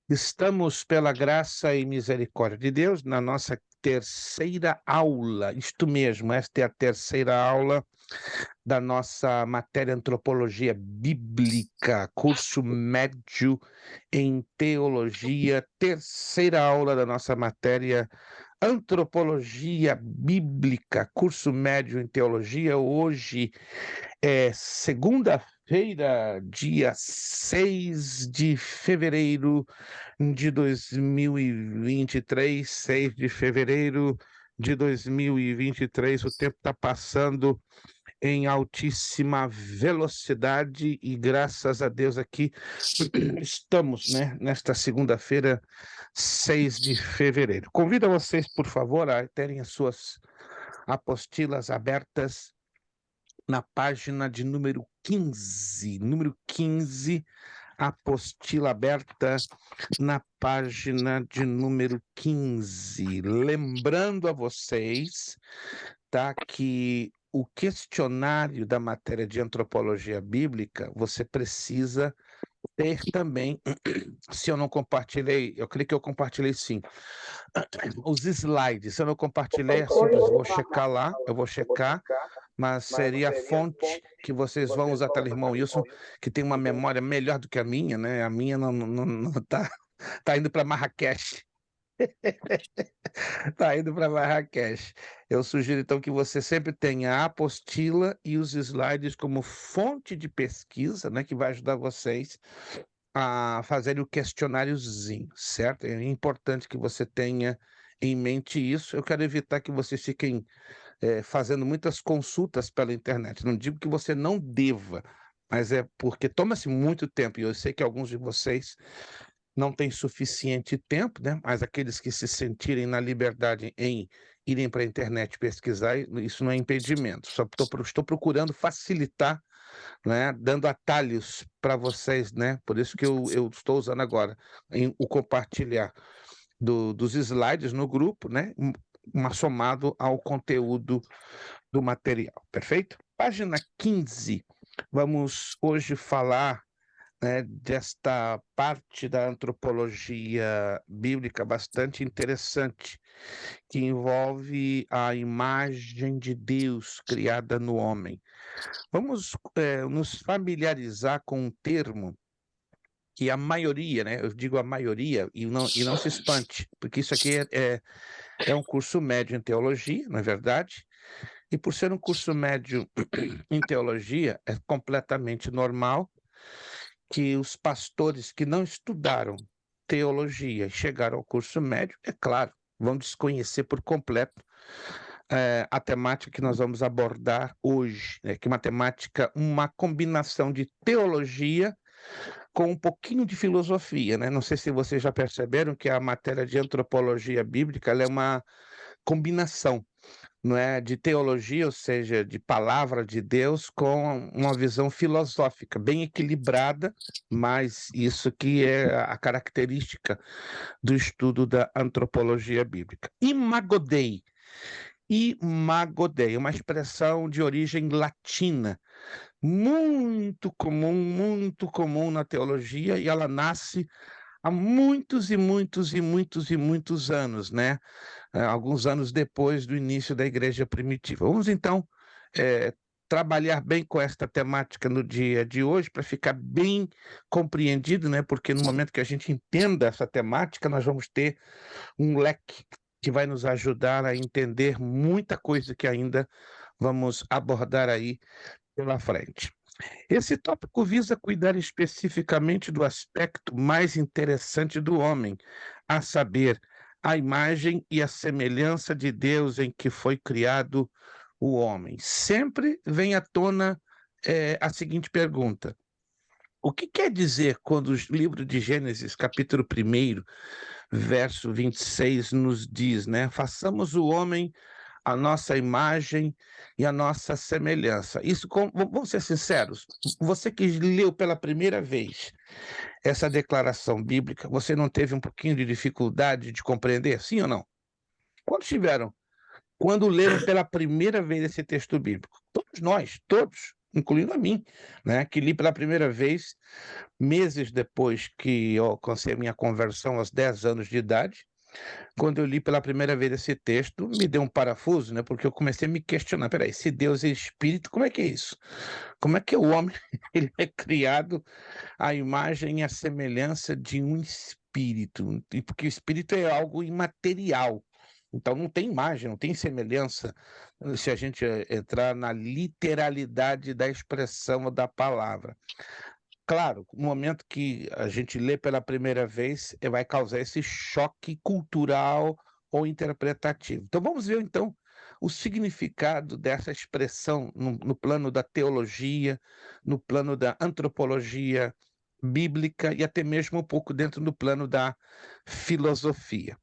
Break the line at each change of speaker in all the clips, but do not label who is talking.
Estamos, pela graça e misericórdia de Deus, na nossa terceira aula. Isto mesmo, esta é a terceira aula da nossa matéria Antropologia Bíblica, curso médio em Teologia, terceira aula da nossa matéria Antropologia Bíblica, curso médio em Teologia. Hoje é segunda-feira, dia 6 de fevereiro de 2023, 6 de fevereiro de 2023. O tempo está passando em altíssima velocidade e graças a Deus aqui estamos, né, nesta segunda-feira, 6 de fevereiro. Convido vocês, por favor, a terem as suas apostilas abertas na página de número 15. Número 15, apostila aberta na página de número 15. Lembrando a vocês, tá, que o questionário da matéria de antropologia bíblica, você precisa ter também, se eu não compartilhei, eu creio que eu compartilhei sim, os slides. Se eu não compartilhei, é simples, vou checar lá, eu vou checar, mas seria a fonte que vocês vão usar, tá, irmão Wilson, que tem uma memória melhor do que a minha, né? A minha não tá indo para Marrakech. Tá indo para Marrakech. Eu sugiro então que você sempre tenha a apostila e os slides como fonte de pesquisa, né, que vai ajudar vocês a fazerem o questionáriozinho, certo? É importante que você tenha em mente isso. Eu quero evitar que vocês fiquem fazendo muitas consultas pela internet. Não digo que você não deva, mas é porque toma-se muito tempo, e eu sei que alguns de vocês não têm suficiente tempo, né? Mas aqueles que se sentirem na liberdade em irem para a internet pesquisar, isso não é impedimento. Só estou procurando facilitar, né? Dando atalhos para vocês, né? Por isso que eu estou usando agora o compartilhar dos slides no grupo, né? Somado ao conteúdo do material, perfeito? Página 15, vamos hoje falar, né, desta parte da antropologia bíblica bastante interessante, que envolve a imagem de Deus criada no homem. Vamos nos familiarizar com um termo que a maioria, né, eu digo a maioria, e não se espante, porque isso aqui é um curso médio em teologia, não é verdade? E por ser um curso médio em teologia, é completamente normal que os pastores que não estudaram teologia e chegaram ao curso médio, é claro, vão desconhecer por completo a temática que nós vamos abordar hoje, né? Que é uma temática, uma combinação de teologia com um pouquinho de filosofia, né? Não sei se vocês já perceberam que a matéria de antropologia bíblica ela é uma combinação, não é, de teologia, ou seja, de palavra de Deus, com uma visão filosófica bem equilibrada, mas isso que é a característica do estudo da antropologia bíblica. Imagodei, uma expressão de origem latina, muito comum na teologia, e ela nasce há muitos e muitos e muitos e muitos anos, né? Alguns anos depois do início da igreja primitiva. Vamos então trabalhar bem com esta temática no dia de hoje para ficar bem compreendido, né? Porque no momento que a gente entenda essa temática, nós vamos ter um leque que vai nos ajudar a entender muita coisa que ainda vamos abordar aí pela frente. Esse tópico visa cuidar especificamente do aspecto mais interessante do homem, a saber, a imagem e a semelhança de Deus em que foi criado o homem. Sempre vem à tona a seguinte pergunta: o que quer dizer quando o livro de Gênesis, capítulo 1, verso 26, nos diz, né? Façamos o homem a nossa imagem e a nossa semelhança. Isso, vamos ser sinceros, você que leu pela primeira vez essa declaração bíblica, você não teve um pouquinho de dificuldade de compreender, sim ou não? Quantos tiveram? Quando leram pela primeira vez esse texto bíblico? Todos nós, todos. incluindo a mim, né, que li pela primeira vez meses depois que eu alcancei a minha conversão aos 10 anos de idade. Quando eu li pela primeira vez esse texto, me deu um parafuso, né, porque eu comecei a me questionar: "Espera aí, se Deus é espírito, como é que é isso? Como é que o homem ele é criado à imagem e à semelhança de um espírito?" E porque o espírito é algo imaterial, então não tem imagem, não tem semelhança, se a gente entrar na literalidade da expressão da palavra. Claro, no momento que a gente lê pela primeira vez, vai causar esse choque cultural ou interpretativo. Então vamos ver então o significado dessa expressão no plano da teologia, no plano da antropologia bíblica e até mesmo um pouco dentro do plano da filosofia.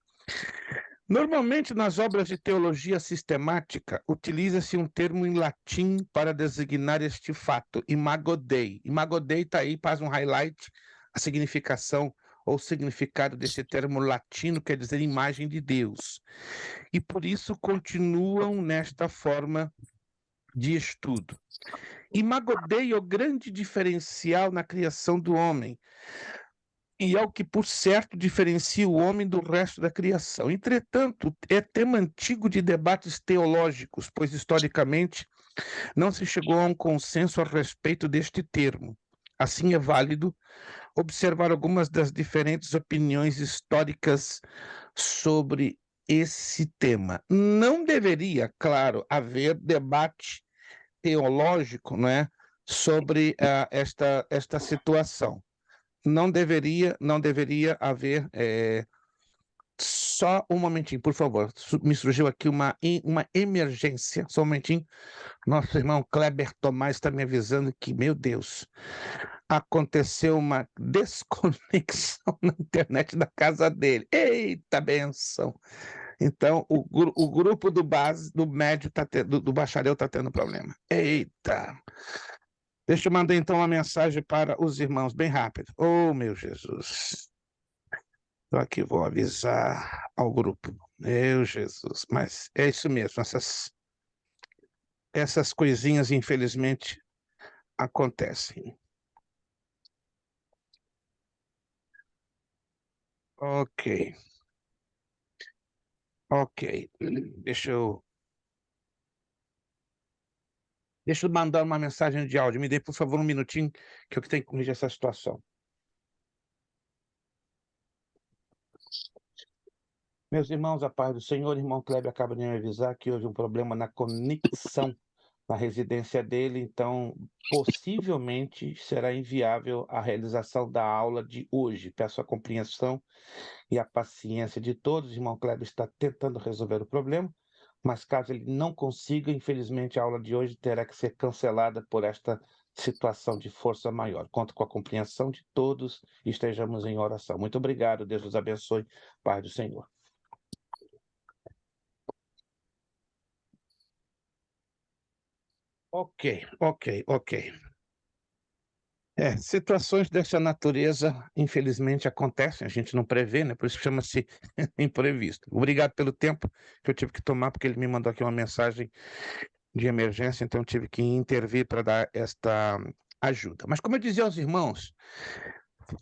Normalmente, nas obras de teologia sistemática, utiliza-se um termo em latim para designar este fato, imago Dei. Imago Dei está aí, faz um highlight, a significação ou significado desse termo latino, quer dizer imagem de Deus. E por isso continuam nesta forma de estudo. Imago Dei é o grande diferencial na criação do homem, e é o que, por certo, diferencia o homem do resto da criação. Entretanto, é tema antigo de debates teológicos, pois, historicamente, não se chegou a um consenso a respeito deste termo. Assim, é válido observar algumas das diferentes opiniões históricas sobre esse tema. Não deveria, claro, haver debate teológico, não é, sobre esta situação. Não deveria haver. Só um momentinho, por favor. Me surgiu aqui uma emergência. Só um momentinho. Nosso irmão Kleber Tomás está me avisando que, meu Deus, aconteceu uma desconexão na internet da casa dele. Eita benção! Então, o grupo do médio do bacharel está tendo problema. Eita! Deixa eu mandar então uma mensagem para os irmãos, bem rápido. Oh, meu Jesus. Então aqui vou avisar ao grupo. Meu Jesus, mas é isso mesmo, essas coisinhas, infelizmente, acontecem. Ok, ok. Deixa eu mandar uma mensagem de áudio. Me dê, por favor, um minutinho, que eu tenho que corrigir essa situação. Meus irmãos, a paz do Senhor, irmão Kleber acaba de me avisar que houve um problema na conexão na residência dele, então possivelmente será inviável a realização da aula de hoje. Peço a compreensão e a paciência de todos. O irmão Kleber está tentando resolver o problema, mas caso ele não consiga, infelizmente a aula de hoje terá que ser cancelada por esta situação de força maior. Conto com a compreensão de todos e estejamos em oração. Muito obrigado, Deus os abençoe, Pai do Senhor. Ok. Situações dessa natureza, infelizmente, acontecem, a gente não prevê, né? Por isso chama-se imprevisto. Obrigado pelo tempo que eu tive que tomar, porque ele me mandou aqui uma mensagem de emergência, então eu tive que intervir para dar esta ajuda. Mas como eu dizia aos irmãos,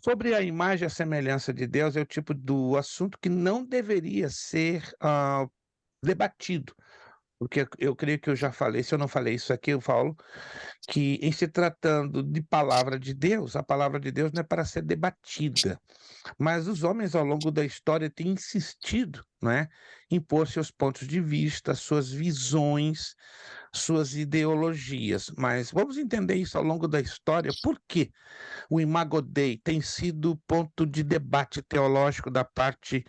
sobre a imagem e a semelhança de Deus é o tipo do assunto que não deveria ser debatido, porque eu creio que eu já falei, se eu não falei isso aqui, eu falo que em se tratando de palavra de Deus, a palavra de Deus não é para ser debatida, mas os homens ao longo da história têm insistido, né, em pôr seus pontos de vista, suas visões, suas ideologias. Mas vamos entender isso ao longo da história, por que o Imago Dei tem sido ponto de debate teológico da parte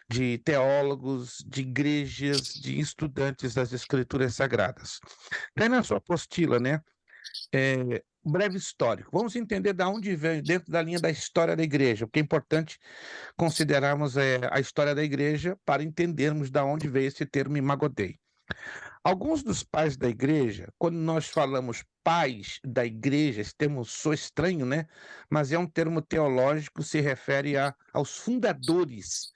de teólogos, de igrejas, de estudantes das Escrituras Sagradas. Tem na sua apostila, né? Breve histórico. Vamos entender de onde vem, dentro da linha da história da igreja, porque é importante considerarmos a história da igreja para entendermos de onde veio esse termo Imago Dei. Alguns dos pais da igreja, quando nós falamos pais da igreja, esse termo soa estranho, né? Mas é um termo teológico, se refere aos fundadores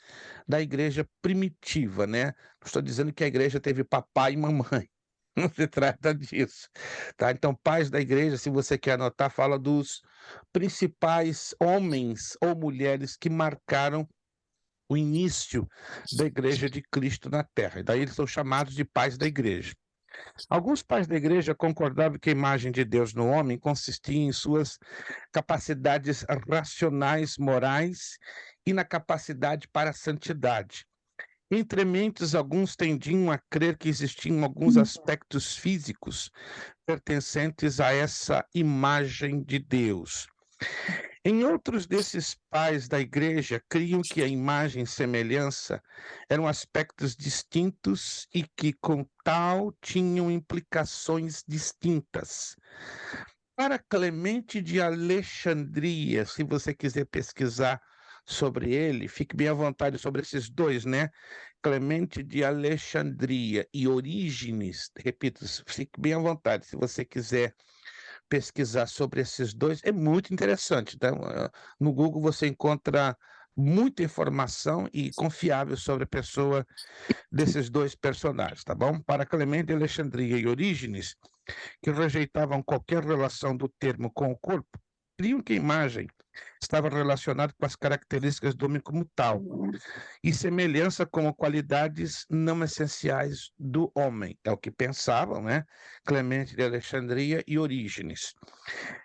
da igreja primitiva, né? Não estou dizendo que a igreja teve papai e mamãe, não se trata disso, tá? Então, pais da igreja, se você quer anotar, fala dos principais homens ou mulheres que marcaram o início da igreja de Cristo na terra. E daí eles são chamados de pais da igreja. Alguns pais da igreja concordavam que a imagem de Deus no homem consistia em suas capacidades racionais, morais e na capacidade para a santidade. Entre mentes, alguns tendiam a crer que existiam alguns aspectos físicos pertencentes a essa imagem de Deus. Em outros desses pais da igreja, criam que a imagem e semelhança eram aspectos distintos e que, com tal, tinham implicações distintas. Para Clemente de Alexandria, se você quiser pesquisar sobre ele, fique bem à vontade sobre esses dois, né? Clemente de Alexandria e Orígenes, repito, fique bem à vontade, se você quiser pesquisar sobre esses dois, é muito interessante, tá? No Google você encontra muita informação e confiável sobre a pessoa desses dois personagens, tá bom? Para Clemente de Alexandria e Orígenes, que rejeitavam qualquer relação do termo com o corpo, criam que a imagem estava relacionada com as características do homem como tal, e semelhança como qualidades não essenciais do homem. É o que pensavam, né? Clemente de Alexandria e Orígenes.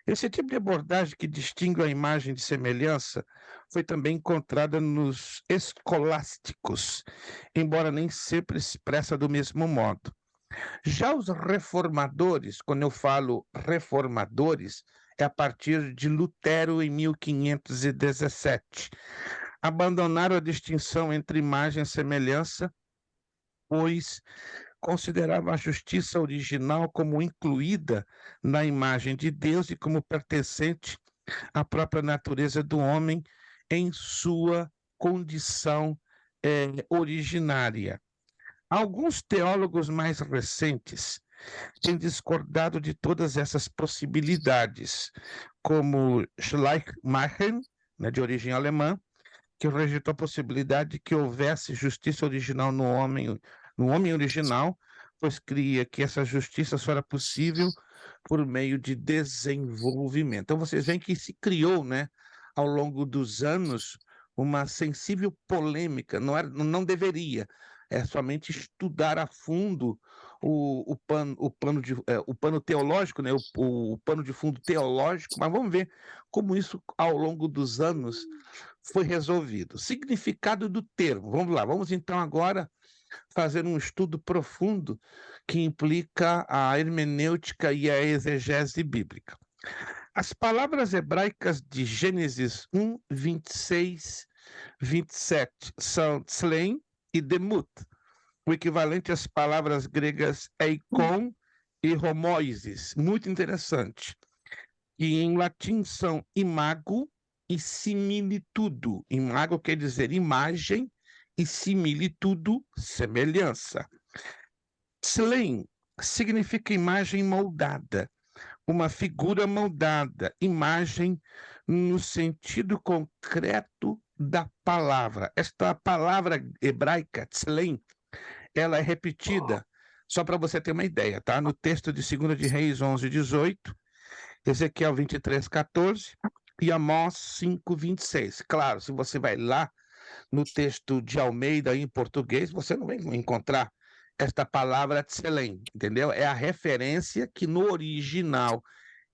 Esse tipo de abordagem que distingue a imagem de semelhança foi também encontrada nos escolásticos, embora nem sempre expressa do mesmo modo. Já os reformadores, quando eu falo reformadores, é a partir de Lutero em 1517. Abandonaram a distinção entre imagem e semelhança, pois consideravam a justiça original como incluída na imagem de Deus e como pertencente à própria natureza do homem em sua condição originária. Alguns teólogos mais recentes têm discordado de todas essas possibilidades, como Schleiermacher, né, de origem alemã, que rejeitou a possibilidade de que houvesse justiça original no homem original, pois cria que essa justiça só era possível por meio de desenvolvimento. Então vocês veem que se criou, né, ao longo dos anos, uma sensível polêmica, não deveria, é somente estudar a fundo o pano teológico, né, o pano de fundo teológico, mas vamos ver como isso, ao longo dos anos, foi resolvido. Significado do termo. Vamos lá, vamos então agora fazer um estudo profundo que implica a hermenêutica e a exegese bíblica. As palavras hebraicas de Gênesis 1, 26, 27 são tzlein e demut, o equivalente às palavras gregas eikon e homoisis. Muito interessante. E em latim são imago e similitudo. Imago quer dizer imagem e similitudo, semelhança. Tzlein significa imagem moldada, uma figura moldada, imagem no sentido concreto da palavra. Esta palavra hebraica, tzlein, ela é repetida, só para você ter uma ideia, tá? No texto de 2 de Reis 11, 18, Ezequiel 23, 14 e Amós 5, 26. Claro, se você vai lá no texto de Almeida em português, você não vai encontrar esta palavra tselem, entendeu? É a referência que no original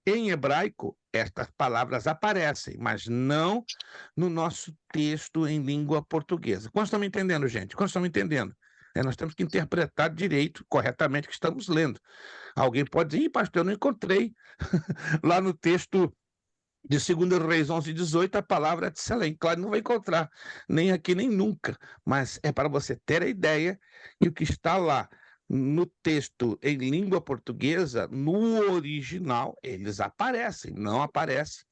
em hebraico estas palavras aparecem, mas não no nosso texto em língua portuguesa. Quantos estão me entendendo, gente? Quantos estão me entendendo? Nós temos que interpretar direito, corretamente, o que estamos lendo. Alguém pode dizer, pastor, eu não encontrei lá no texto de 2 Reis 11, 18, a palavra tselem. Claro, não vai encontrar, nem aqui, nem nunca, mas é para você ter a ideia que o que está lá no texto em língua portuguesa, no original, eles aparecem, não aparece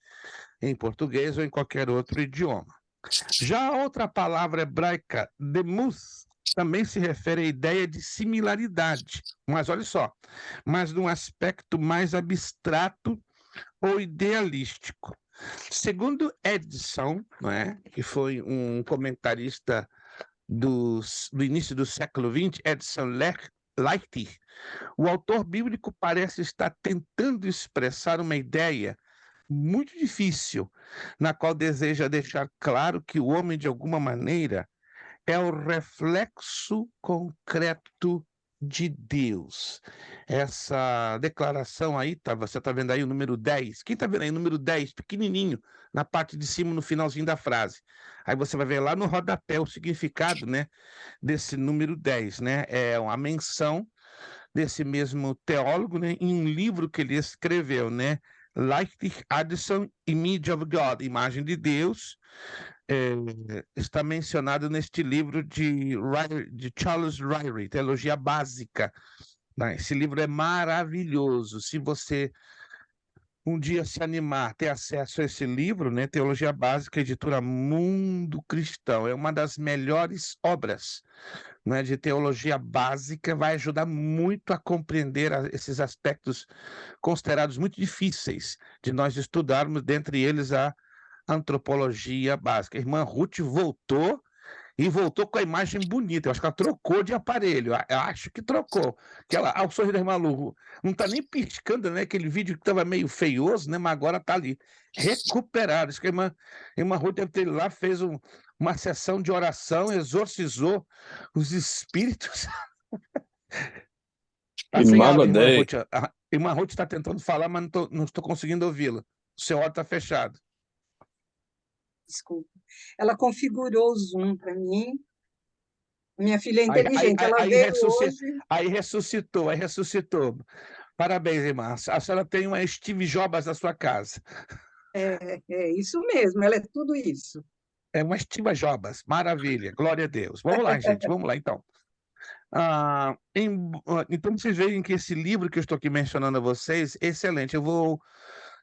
em português ou em qualquer outro idioma. Já a outra palavra hebraica, demus, também se refere à ideia de similaridade, mas olha só, mas num aspecto mais abstrato ou idealístico. Segundo Edson, não é, que foi um comentarista do início do século XX, Edson Leite, o autor bíblico parece estar tentando expressar uma ideia muito difícil, na qual deseja deixar claro que o homem, de alguma maneira, é o reflexo concreto de Deus. Essa declaração aí, você está vendo aí o número 10? Quem está vendo aí o número 10, pequenininho, na parte de cima, no finalzinho da frase? Aí você vai ver lá no rodapé o significado, né, desse número 10, né? É uma menção desse mesmo teólogo, né, em um livro que ele escreveu, né? Leipzig Addison, Image of God, Imagem de Deus, está mencionado neste livro de Charles Ryrie, Teologia Básica. Né? Esse livro é maravilhoso. Se você um dia se animar, ter acesso a esse livro, né, Teologia Básica, editora Mundo Cristão, é uma das melhores obras, né, de teologia básica, vai ajudar muito a compreender esses aspectos considerados muito difíceis de nós estudarmos, dentre eles a antropologia básica. A irmã Ruth voltou e voltou com a imagem bonita. Eu acho que ela trocou de aparelho. Eu acho que trocou. Que ela, ao sorrir da irmã Lu, não está nem piscando, né? Aquele vídeo que estava meio feioso, né? Mas agora está ali, recuperado. Acho que a irmã Ruth deve ter ido lá, fez uma sessão de oração, exorcizou os espíritos. Tá sem áudio, irmã Ruth. A irmã Ruth está tentando falar, mas não estou conseguindo ouvi-la. O seu áudio está fechado.
Desculpa. Ela configurou o Zoom para mim. Minha filha é inteligente, ela veio hoje.
Aí ressuscitou. Parabéns, irmã. A senhora tem uma Steve Jobs na sua casa.
É isso mesmo, ela é tudo isso.
É uma Steve Jobs, maravilha, glória a Deus. Vamos lá, gente, vamos lá então. Então vocês veem que esse livro que eu estou aqui mencionando a vocês é excelente.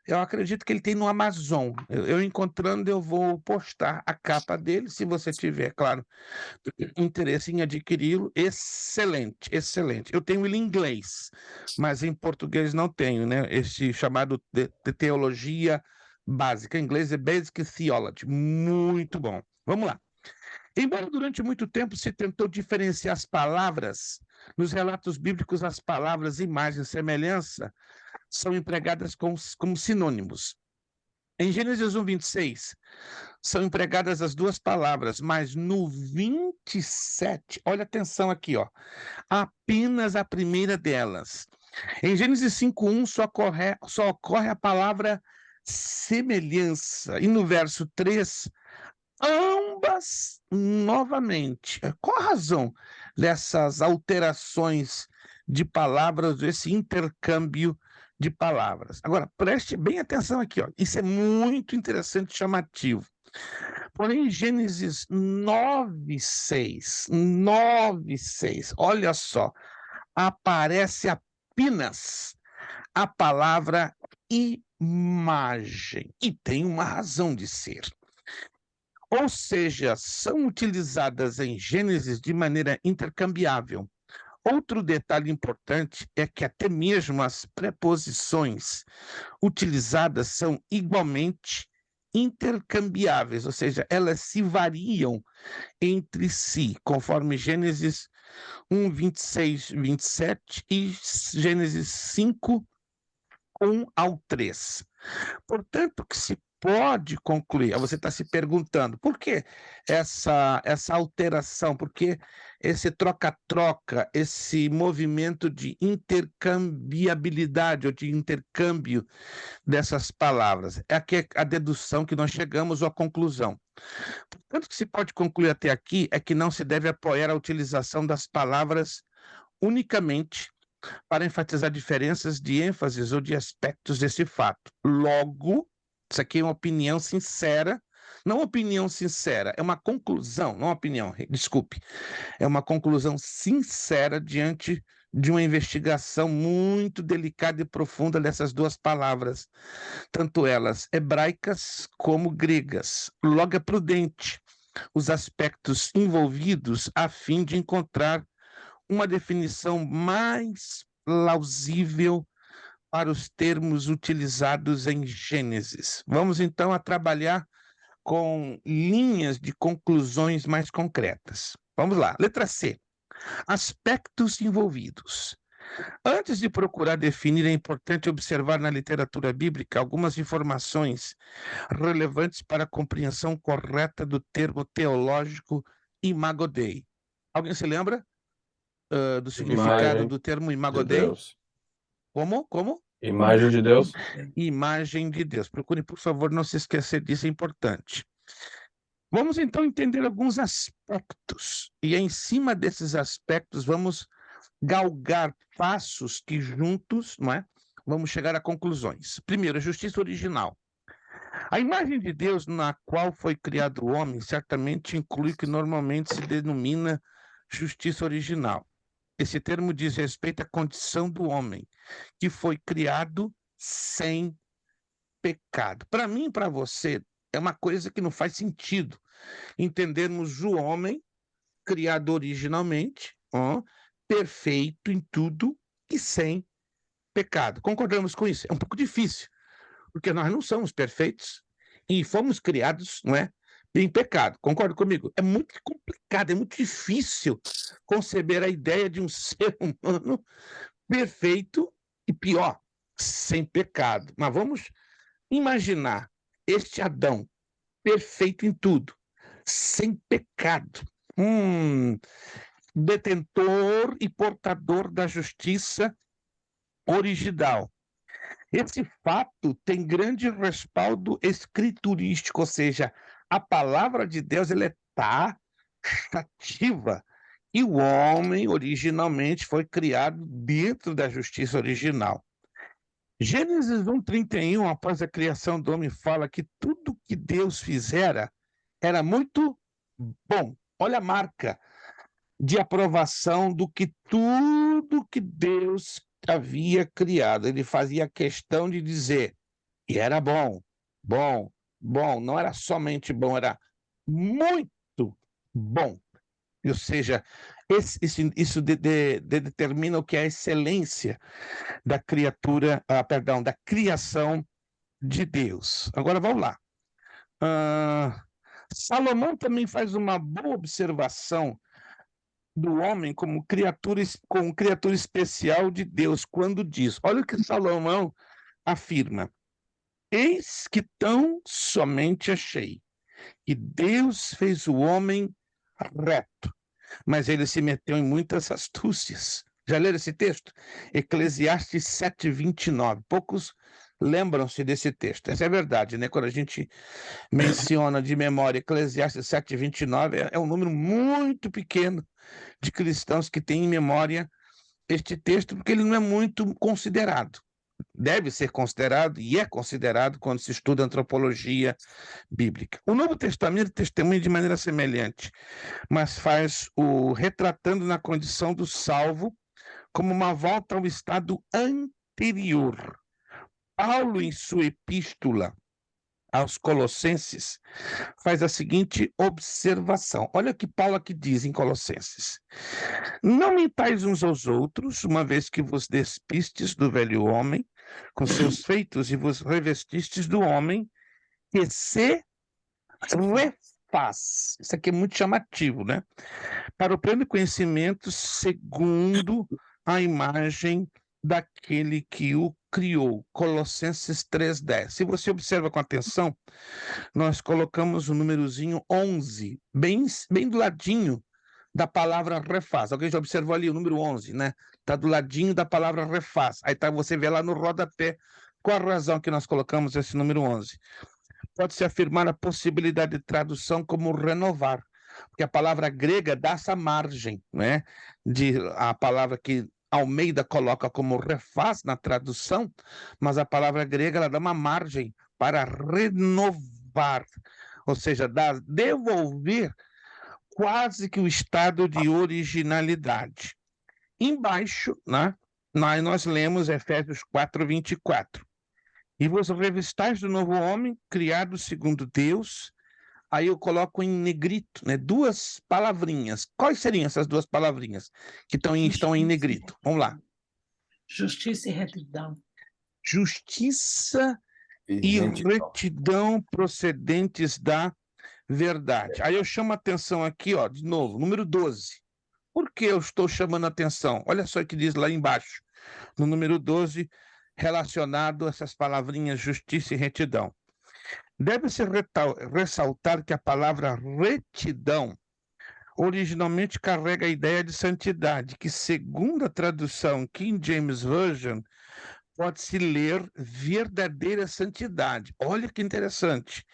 Eu acredito que ele tem no Amazon. Eu encontrando, eu vou postar a capa dele, se você tiver, claro, interesse em adquiri-lo. Excelente, excelente. Eu tenho ele em inglês, mas em português não tenho, né? Esse chamado de teologia básica. Em inglês é Basic Theology. Muito bom. Vamos lá. Embora durante muito tempo se tentou diferenciar as palavras, nos relatos bíblicos as palavras imagem e semelhança são empregadas como sinônimos. Em Gênesis 1:26, são empregadas as duas palavras, mas no 27, olha atenção aqui, ó, apenas a primeira delas. Em Gênesis 5:1 só ocorre a palavra semelhança, e no verso 3, ambas novamente. Qual a razão dessas alterações de palavras, desse intercâmbio de palavras? Agora, preste bem atenção aqui, ó. Isso é muito interessante e chamativo. Porém, em Gênesis 9:6, olha só, aparece apenas a palavra imagem, e tem uma razão de ser. Ou seja, são utilizadas em Gênesis de maneira intercambiável. Outro detalhe importante é que até mesmo as preposições utilizadas são igualmente intercambiáveis, ou seja, elas se variam entre si, conforme Gênesis 1, 26, 27 e Gênesis 5, 1 ao 3. Portanto, que se pode concluir, você está se perguntando, por que essa alteração, por que esse troca-troca, esse movimento de intercambiabilidade ou de intercâmbio dessas palavras? É aqui a dedução que nós chegamos ou a conclusão. Portanto, que se pode concluir até aqui é que não se deve apoiar a utilização das palavras unicamente para enfatizar diferenças de ênfases ou de aspectos desse fato. Logo, isso aqui é uma opinião sincera, não opinião sincera, é uma conclusão, não opinião, desculpe, é uma conclusão sincera diante de uma investigação muito delicada e profunda dessas duas palavras, tanto elas hebraicas como gregas. Logo é prudente os aspectos envolvidos a fim de encontrar uma definição mais plausível para os termos utilizados em Gênesis. Vamos então a trabalhar com linhas de conclusões mais concretas. Vamos lá. Letra C. Aspectos envolvidos. Antes de procurar definir, é importante observar na literatura bíblica algumas informações relevantes para a compreensão correta do termo teológico imago Dei. Alguém se lembra do significado do termo imago Dei? Como?
Imagem de Deus.
Imagem de Deus. Procure, por favor, não se esquecer disso, é importante. Vamos, então, entender alguns aspectos. E, em cima desses aspectos, vamos galgar passos que juntos, não é? Vamos chegar a conclusões. Primeiro, a justiça original. A imagem de Deus na qual foi criado o homem certamente inclui o que normalmente se denomina justiça original. Esse termo diz respeito à condição do homem, que foi criado sem pecado. Para mim e para você, é uma coisa que não faz sentido entendermos o homem criado originalmente, perfeito em tudo e sem pecado. Concordamos com isso? É um pouco difícil, porque nós não somos perfeitos e fomos criados, não é, em pecado. Concorda comigo? É muito complicado, é muito difícil conceber a ideia de um ser humano perfeito e, pior, sem pecado. Mas vamos imaginar este Adão perfeito em tudo, sem pecado, detentor e portador da justiça original. Esse fato tem grande respaldo escriturístico, ou seja, a palavra de Deus ela é taxativa. E o homem originalmente foi criado dentro da justiça original. Gênesis 1:31, após a criação do homem, fala que tudo que Deus fizera era muito bom. Olha a marca de aprovação do que tudo que Deus havia criado. Ele fazia questão de dizer que era bom, bom, bom. Não era somente bom, era muito bom. Ou seja, isso determina o que é a excelência da criatura, da criação de Deus. Agora vamos lá. Salomão também faz uma boa observação do homem como criatura especial de Deus, quando diz, olha o que Salomão afirma: eis que tão somente achei que Deus fez o homem reto, mas ele se meteu em muitas astúcias. Já leram esse texto? Eclesiastes 7:29. Poucos lembram-se desse texto. Essa é a verdade, né? Quando a gente menciona de memória Eclesiastes 7:29, é um número muito pequeno de cristãos que têm em memória este texto, porque ele não é muito considerado. Deve ser considerado, e é considerado quando se estuda antropologia bíblica. O Novo Testamento testemunha de maneira semelhante, mas faz o retratando na condição do salvo como uma volta ao estado anterior. Paulo, em sua epístola aos Colossenses, faz a seguinte observação. Olha o que Paulo aqui diz em Colossenses: não mentais uns aos outros, uma vez que vos despistes do velho homem com seus feitos e vos revestistes do homem que se refaz. Isso aqui é muito chamativo, né? Para o pleno conhecimento segundo a imagem daquele que o criou. Colossenses 3:10. Se você observa com atenção, nós colocamos o númerozinho 11, bem do ladinho da palavra refaz. Alguém já observou ali o número 11, né? Está do ladinho da palavra refaz. Aí você vê lá no rodapé qual a razão que nós colocamos esse número 11. Pode-se afirmar a possibilidade de tradução como renovar, porque a palavra grega dá essa margem, né? A palavra que Almeida coloca como refaz na tradução, mas a palavra grega ela dá uma margem para renovar, ou seja, devolver quase que o estado de originalidade. Embaixo, né, nós lemos Efésios 4:24. E vos revistais do novo homem, criado segundo Deus. Aí eu coloco em negrito, né, duas palavrinhas. Quais seriam essas duas palavrinhas que estão em negrito? Vamos lá.
Justiça e retidão.
Justiça e retidão procedentes da verdade. Aí eu chamo a atenção aqui, ó, de novo, número 12. Por que eu estou chamando a atenção? Olha só o que diz lá embaixo, no número 12, relacionado a essas palavrinhas justiça e retidão. Deve-se ressaltar que a palavra retidão originalmente carrega a ideia de santidade, que, segundo a tradução King James Version, pode-se ler verdadeira santidade. Olha que interessante.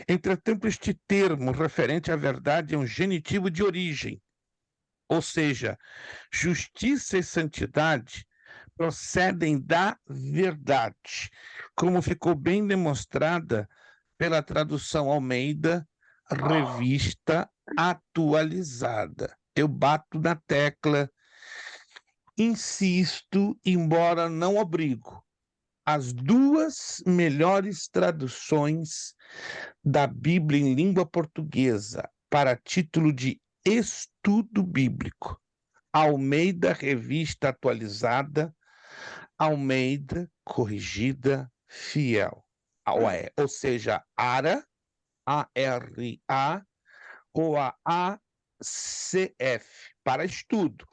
Entretanto, este termo referente à verdade é um genitivo de origem, ou seja, justiça e santidade procedem da verdade, como ficou bem demonstrada pela tradução Almeida, revista atualizada. Eu bato na tecla, insisto, embora não obrigo. As duas melhores traduções da Bíblia em língua portuguesa para título de estudo bíblico: Almeida, revista atualizada, Almeida, corrigida, fiel. Ou seja, ARA, A-R-A, ou a ACF, para estudo.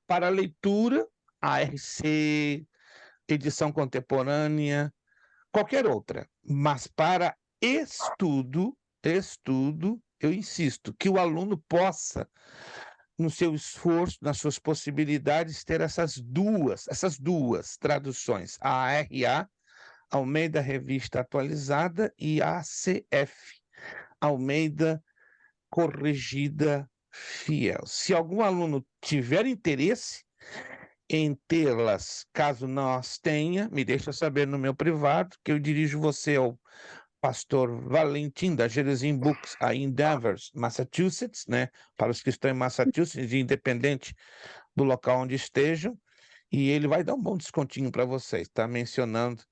Para leitura, ARC, edição contemporânea, qualquer outra. Mas para estudo, eu insisto, que o aluno possa, no seu esforço, nas suas possibilidades, ter essas duas traduções, a ARA, Almeida Revista Atualizada, e a ACF, Almeida Corrigida Fiel. Se algum aluno tiver interesse em tê-las, caso não as tenha, me deixa saber no meu privado, que eu dirijo você ao pastor Valentim, da Gerizim Books, aí em Danvers, Massachusetts, né? Para os que estão em Massachusetts, independente do local onde estejam, e ele vai dar um bom descontinho para vocês, tá? Mencionando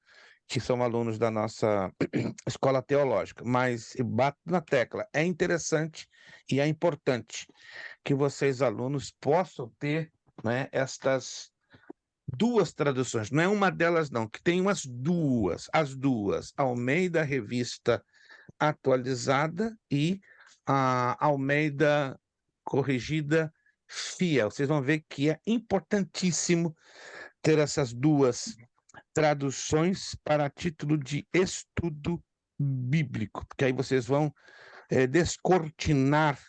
que são alunos da nossa escola teológica, mas eu bato na tecla, é interessante e é importante que vocês, alunos, possam ter, né, estas duas traduções, não é uma delas não, que tem as duas, Almeida Revista Atualizada e a Almeida Corrigida Fiel. Vocês vão ver que é importantíssimo ter essas duas traduções para título de estudo bíblico, porque aí vocês vão descortinar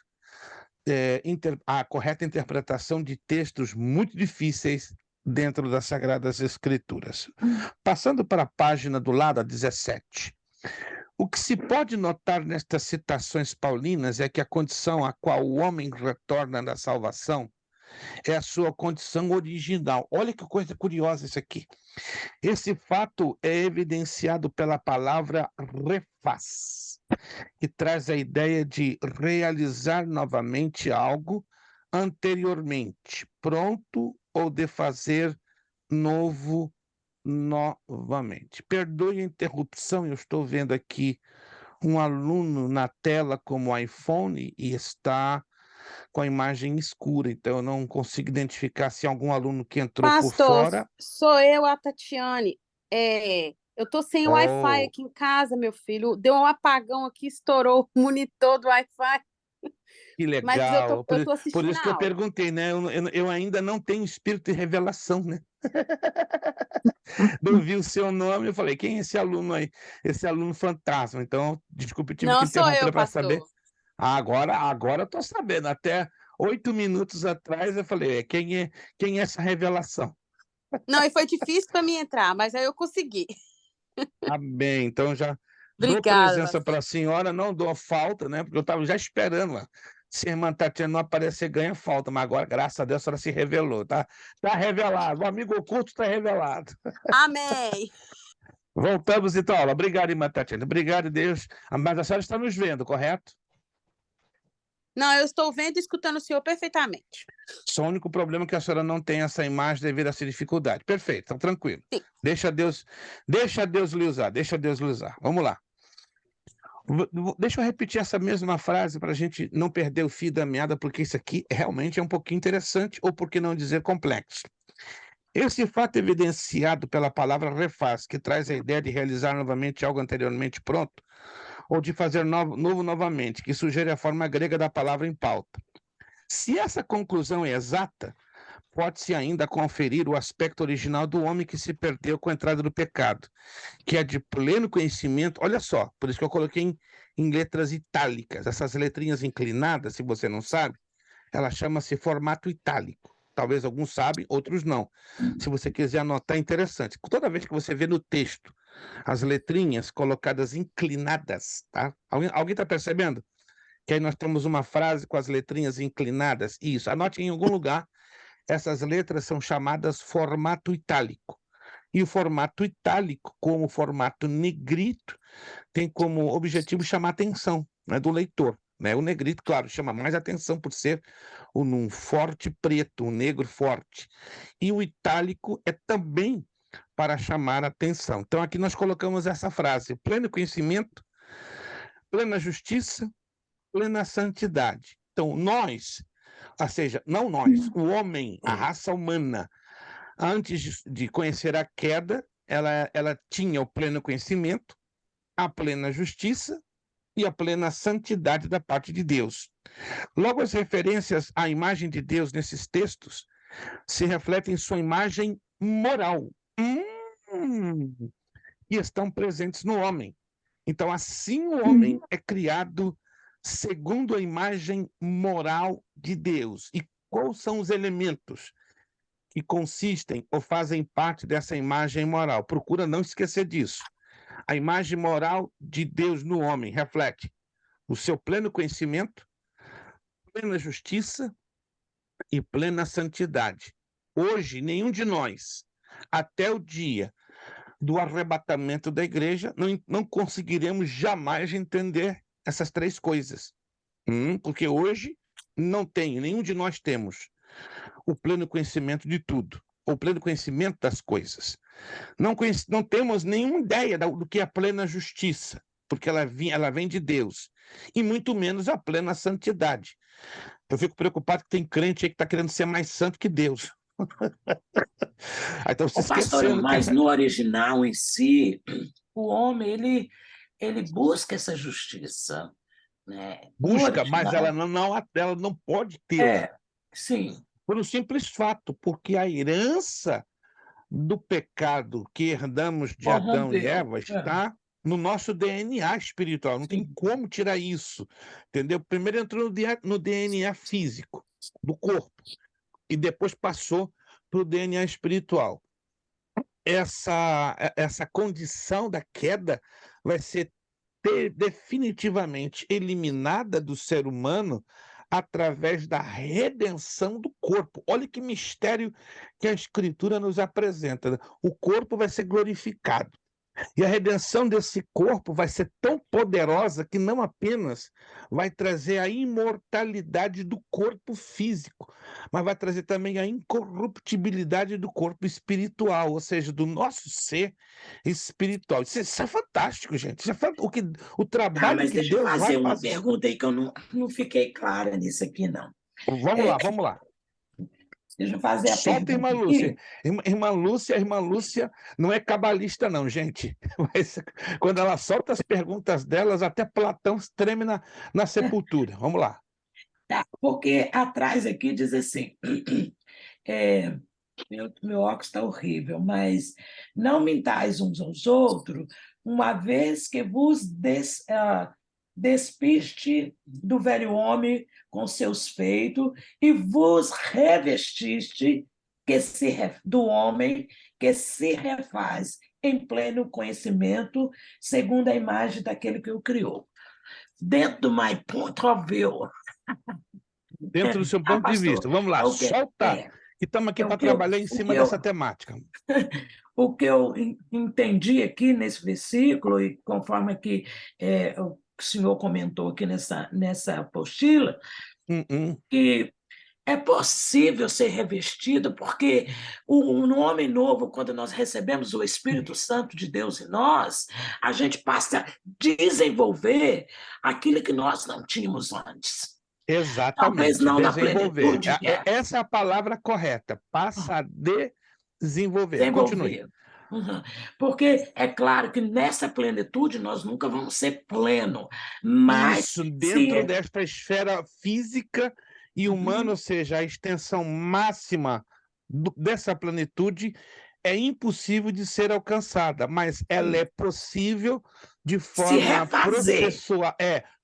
a correta interpretação de textos muito difíceis dentro das Sagradas Escrituras. Passando para a página do lado, a 17. O que se pode notar nestas citações paulinas é que a condição a qual o homem retorna na salvação é a sua condição original. Olha que coisa curiosa isso aqui. Esse fato é evidenciado pela palavra refaz, que traz a ideia de realizar novamente algo anteriormente pronto ou de fazer novo novamente. Perdoe a interrupção, eu estou vendo aqui um aluno na tela como iPhone e está com a imagem escura, então eu não consigo identificar se é algum aluno que entrou por
Pastor,
fora.
sou eu, a Tatiane. Eu tô sem Wi-Fi
Oh,
aqui em casa, meu filho. Deu um apagão aqui, estourou o monitor do Wi-Fi,
que
mas eu tô,
legal.
eu tô
Por
assistindo
isso que
a
eu
aula.
perguntei, né? Eu ainda não tenho espírito de revelação, né? Eu vi o seu nome, eu falei, quem é esse aluno aí? Esse aluno fantasma. Então, desculpe, eu tive que
Não sou eu,
interromper para saber.
pastor.
Agora eu estou sabendo. Até 8 minutos atrás eu falei, quem é essa revelação?
Não, e foi difícil para mim entrar, mas aí eu consegui.
Ah, bem, então já dou
Obrigada,
presença
pastor.
para a senhora, não dou falta, né? Porque eu estava já esperando lá. Se a irmã Tatiana não aparecer, ganha falta. Mas agora, graças a Deus, a senhora se revelou, tá? Está revelado. O amigo oculto está revelado.
Amém.
Voltamos então, aula. Obrigado, irmã Tatiana. Obrigado, Deus. Mas a senhora está nos vendo, correto?
Não, eu estou vendo e escutando o senhor perfeitamente.
Só o único problema é que a senhora não tem essa imagem devido a essa dificuldade. Perfeito, então tranquilo.
Sim.
Deixa Deus lhe usar, deixa Deus lhe usar. Vamos lá. Deixa eu repetir essa mesma frase para a gente não perder o fio da meada, porque isso aqui realmente é um pouquinho interessante, ou por que não dizer complexo. Esse fato evidenciado pela palavra refaz, que traz a ideia de realizar novamente algo anteriormente pronto, ou de fazer novo novamente, que sugere a forma grega da palavra em pauta. Se essa conclusão é exata, pode-se ainda conferir o aspecto original do homem que se perdeu com a entrada do pecado, que é de pleno conhecimento. Olha só, por isso que eu coloquei em letras itálicas. Essas letrinhas inclinadas, se você não sabe, ela chama-se formato itálico. Talvez alguns sabem, outros não. Se você quiser anotar, é interessante. Toda vez que você vê no texto as letrinhas colocadas inclinadas, tá? Alguém está percebendo? Que aí nós temos uma frase com as letrinhas inclinadas. Isso, anote em algum lugar. Essas letras são chamadas formato itálico. E o formato itálico, como o formato negrito, tem como objetivo chamar a atenção, né, do leitor. Né? O negrito, claro, chama mais atenção por ser um forte preto, um negro forte. E o itálico é também para chamar a atenção. Então, aqui nós colocamos essa frase: pleno conhecimento, plena justiça, plena santidade. Então, nós, ou seja, não nós, o homem, a raça humana, antes de conhecer a queda, ela tinha o pleno conhecimento, a plena justiça e a plena santidade da parte de Deus. Logo, as referências à imagem de Deus nesses textos se refletem em sua imagem moral, e estão presentes no homem. Então, assim o homem é criado segundo a imagem moral de Deus. E quais são os elementos que consistem ou fazem parte dessa imagem moral? Procura não esquecer disso. A imagem moral de Deus no homem reflete o seu pleno conhecimento, plena justiça e plena santidade. Hoje, nenhum de nós, até o dia do arrebatamento da igreja, não conseguiremos jamais entender essas três coisas. Porque hoje nenhum de nós temos o pleno conhecimento de tudo, o pleno conhecimento das coisas. Não temos nenhuma ideia do que é a plena justiça, porque ela vem de Deus, e muito menos a plena santidade. Eu fico preocupado que tem crente aí que está querendo ser mais santo que Deus. Aí estão se esquecendo.
Mas no original em si, o homem ele busca essa justiça. Né?
Busca, mas ela não pode ter.
Sim.
Por um simples fato, porque a herança do pecado que herdamos de Adão e Eva está no nosso DNA espiritual. Não tem como tirar isso, entendeu? Primeiro entrou no DNA físico do corpo e depois passou para o DNA espiritual. Essa condição da queda vai ser definitivamente eliminada do ser humano através da redenção do corpo. Olha que mistério que a Escritura nos apresenta. Né? O corpo vai ser glorificado. E a redenção desse corpo vai ser tão poderosa que não apenas vai trazer a imortalidade do corpo físico, mas vai trazer também a incorruptibilidade do corpo espiritual, ou seja, do nosso ser espiritual. Isso é fantástico, gente. O trabalho que Deus vai fazer.
Deixa eu fazer uma pergunta aí que eu não fiquei clara nisso aqui, não.
Vamos lá.
Deixa eu fazer a
pergunta.
Irmã
Lúcia. Irmã Lúcia não é cabalista, não, gente. Mas, quando ela solta as perguntas delas, até Platão treme na sepultura. Vamos lá.
Tá, porque atrás aqui diz assim: meu óculos está horrível, mas não mintais uns aos outros, uma vez que vos despiste do velho homem com seus feitos e vos revestiste do homem que se refaz em pleno conhecimento, segundo a imagem daquele que o criou. Dentro do my point of view.
Dentro do seu ponto de vista. Vamos lá, solta. E estamos aqui para trabalhar em cima dessa temática.
O que eu entendi aqui nesse versículo, e conforme aqui o senhor comentou aqui nessa apostila, que é possível ser revestido, porque no homem novo, quando nós recebemos o Espírito Santo de Deus em nós, a gente passa a desenvolver aquilo que nós não tínhamos antes.
Exatamente.
Talvez não na plenitude.
Essa é a palavra correta. Passa a desenvolver. Continue.
Porque é claro que nessa plenitude nós nunca vamos ser pleno, mas
isso, dentro desta esfera física e humano, ou seja, a extensão máxima dessa plenitude é impossível de ser alcançada, mas ela é possível de forma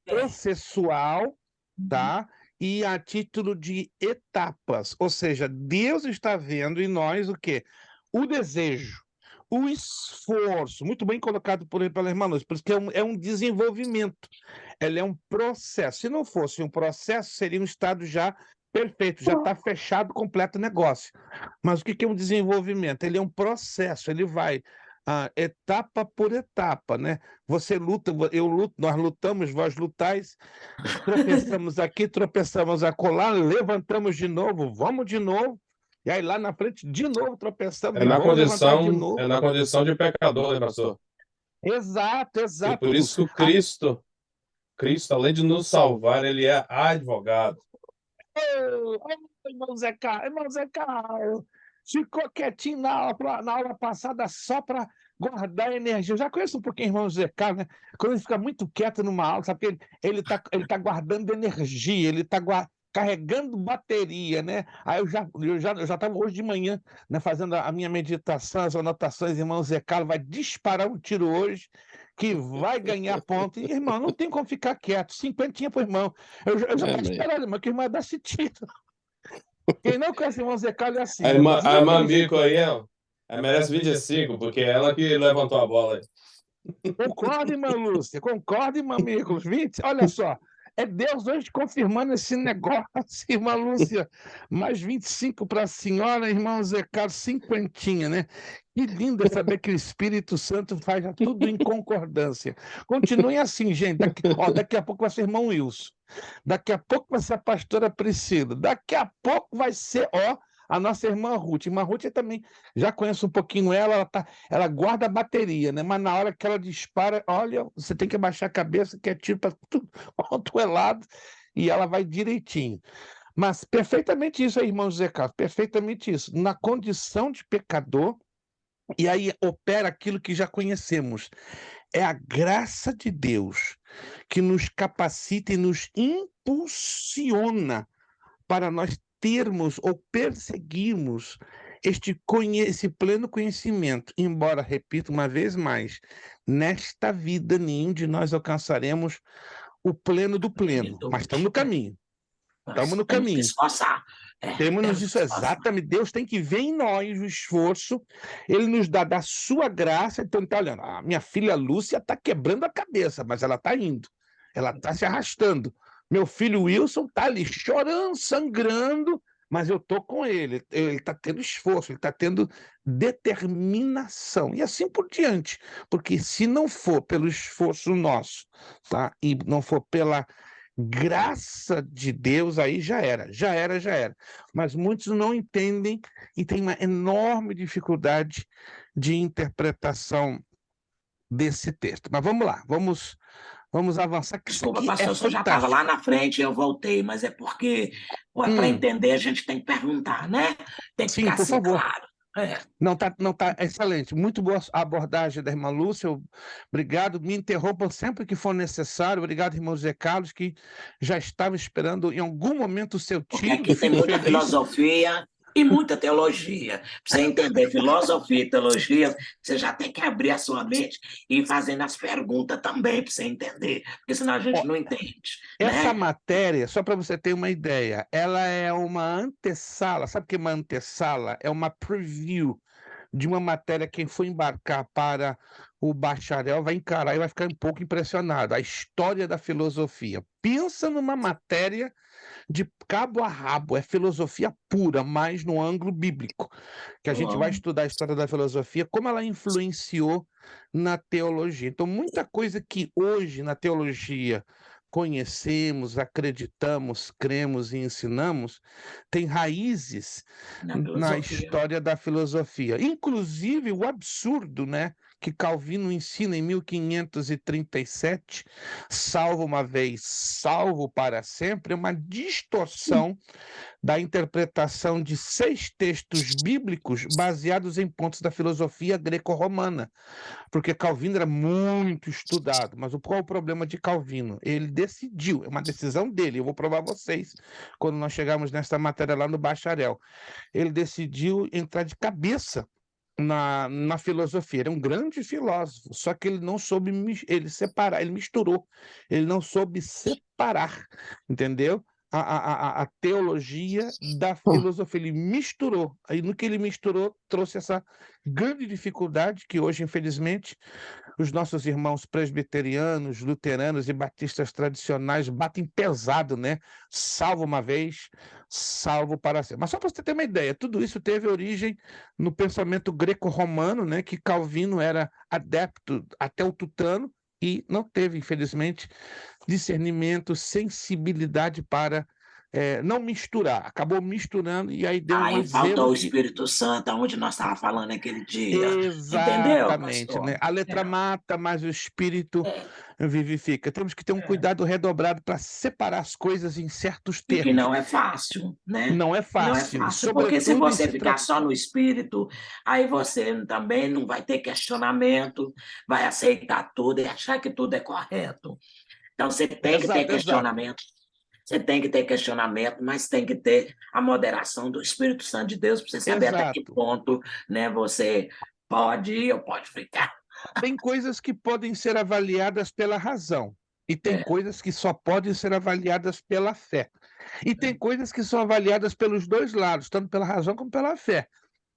processual, tá? E a título de etapas, ou seja, Deus está vendo em nós o quê? O desejo, o esforço, muito bem colocado pela irmã Lúcia, por isso que é um desenvolvimento, ela é um processo. Se não fosse um processo, seria um estado já perfeito, já está fechado, completo o negócio. Mas o que é um desenvolvimento? Ele é um processo, ele vai etapa por etapa, né? Você luta, eu luto, nós lutamos, vós lutais, tropeçamos aqui, tropeçamos acolá, levantamos de novo, vamos de novo, e aí lá na frente de novo tropeçamos
É
e
na
vamos levantar de
condição,
novo.
é na condição de pecador, né, pastor?
Exato,
E
exato.
por isso Cristo, além de nos salvar, ele é advogado.
Irmão Zé Carlos, ficou quietinho na aula passada só para guardar energia. Eu já conheço um pouquinho o irmão Zé Carlos, né? Quando ele fica muito quieto numa aula, sabe que ele tá guardando energia, ele está carregando bateria, né? Aí eu já estava hoje de manhã, né, fazendo a minha meditação, as anotações, irmão Zé Carlos vai disparar um tiro hoje que vai ganhar ponto. E, irmão, não tem como ficar quieto. 50 pro irmão. Eu já estava esperando, irmão, que o irmão ia dar esse tiro. Quem não conhece o irmão Zé Carlos é assim.
A irmã Mico aí, ela merece 25, porque é ela que levantou a bola aí.
Concorda, irmã Lúcia? Concorda, irmã Miklos? 20? Olha só, é Deus hoje confirmando esse negócio, irmã Lúcia. Mais 25 para a senhora, irmão Zé Carlos, 50, né? Que lindo é saber que o Espírito Santo faz tudo em concordância. Continuem assim, gente. Daqui a pouco vai ser irmão Wilson. Daqui a pouco vai ser a pastora Priscila. Daqui a pouco vai ser, a nossa irmã Ruth. Irmã Ruth eu também já conheço um pouquinho ela guarda a bateria, né? Mas na hora que ela dispara, olha, você tem que abaixar a cabeça, que é tiro para tudo quanto é lado, e ela vai direitinho. Mas perfeitamente isso aí, irmão José Carlos, perfeitamente isso. Na condição de pecador, e aí opera aquilo que já conhecemos. É a graça de Deus que nos capacita e nos impulsiona para nós termos ou perseguirmos esse pleno conhecimento. Embora, repito uma vez mais, nesta vida nenhum de nós alcançaremos o pleno do pleno, mas estamos no caminho. Estamos no caminho.
Temos que esforçar.
Temos isso exatamente. Deus tem que ver em nós o esforço, ele nos dá da sua graça. Então, está olhando, a minha filha Lúcia está quebrando a cabeça, mas ela está indo, ela está se arrastando. Meu filho Wilson está ali chorando, sangrando, mas eu estou com ele. Ele está tendo esforço, ele está tendo determinação, e assim por diante. Porque se não for pelo esforço nosso, tá? E não for pela graça de Deus, aí já era. Mas muitos não entendem e têm uma enorme dificuldade de interpretação desse texto. Mas vamos lá, vamos avançar.
Desculpa, pastor, eu já estava lá na frente, eu voltei, mas é porque, para entender, a gente tem que perguntar, né? Tem que ficar assim, claro.
Não tá excelente. Muito boa a abordagem da irmã Lúcia. Obrigado. Me interrompam sempre que for necessário. Obrigado, irmão Zé Carlos, que já estava esperando em algum momento o seu tiro.
Porque aqui tem muita filosofia e muita teologia. Para você entender filosofia e teologia, você já tem que abrir a sua mente e ir fazendo as perguntas também para você entender, porque senão a gente não entende.
Essa matéria, só para você ter uma ideia, ela é uma antessala. Sabe o que é uma antessala? É uma preview de uma matéria. Quem for embarcar para o bacharel vai encarar e vai ficar um pouco impressionado. A história da filosofia. Pensa numa matéria de cabo a rabo, é filosofia pura, mas no ângulo bíblico, que a gente vai estudar a história da filosofia, como ela influenciou na teologia. Então, muita coisa que hoje na teologia conhecemos, acreditamos, cremos e ensinamos, tem raízes na história da filosofia. Inclusive o absurdo, né, que Calvino ensina em 1537, salvo uma vez, salvo para sempre, é uma distorção da interpretação de 6 textos bíblicos baseados em pontos da filosofia greco-romana, porque Calvino era muito estudado, mas qual o problema de Calvino? Ele decidiu, é uma decisão dele, eu vou provar a vocês quando nós chegarmos nessa matéria lá no bacharel. Ele decidiu entrar de cabeça na filosofia. Ele é um grande filósofo, só que ele não soube separar, ele misturou, ele não soube separar, entendeu? A teologia da filosofia, ele misturou. Aí no que ele misturou, trouxe essa grande dificuldade que hoje, infelizmente, os nossos irmãos presbiterianos, luteranos e batistas tradicionais batem pesado, né? Salvo uma vez, salvo para sempre. Mas só para você ter uma ideia, tudo isso teve origem no pensamento greco-romano, né? Que Calvino era adepto até o tutano e não teve, infelizmente, discernimento, sensibilidade para não misturar. Acabou misturando e aí deu um
Aí faltou
exemplo
o Espírito Santo, onde nós estávamos falando aquele dia. Entendeu,
Exatamente,
pastor?
né? A letra mata, mas o espírito vivifica. Temos que ter um cuidado redobrado para separar as coisas em certos
E
termos.
que não é fácil, né?
Não é
Não é
fácil.
fácil, porque se você ficar só no espírito, aí você também não vai ter questionamento, vai aceitar tudo e achar que tudo é correto. Então, você tem que ter questionamento. Você tem que ter questionamento, mas tem que ter a moderação do Espírito Santo de Deus para você saber até que ponto, né, você pode ir ou pode ficar.
Tem coisas que podem ser avaliadas pela razão, e tem coisas que só podem ser avaliadas pela fé. E tem coisas que são avaliadas pelos dois lados, tanto pela razão como pela fé.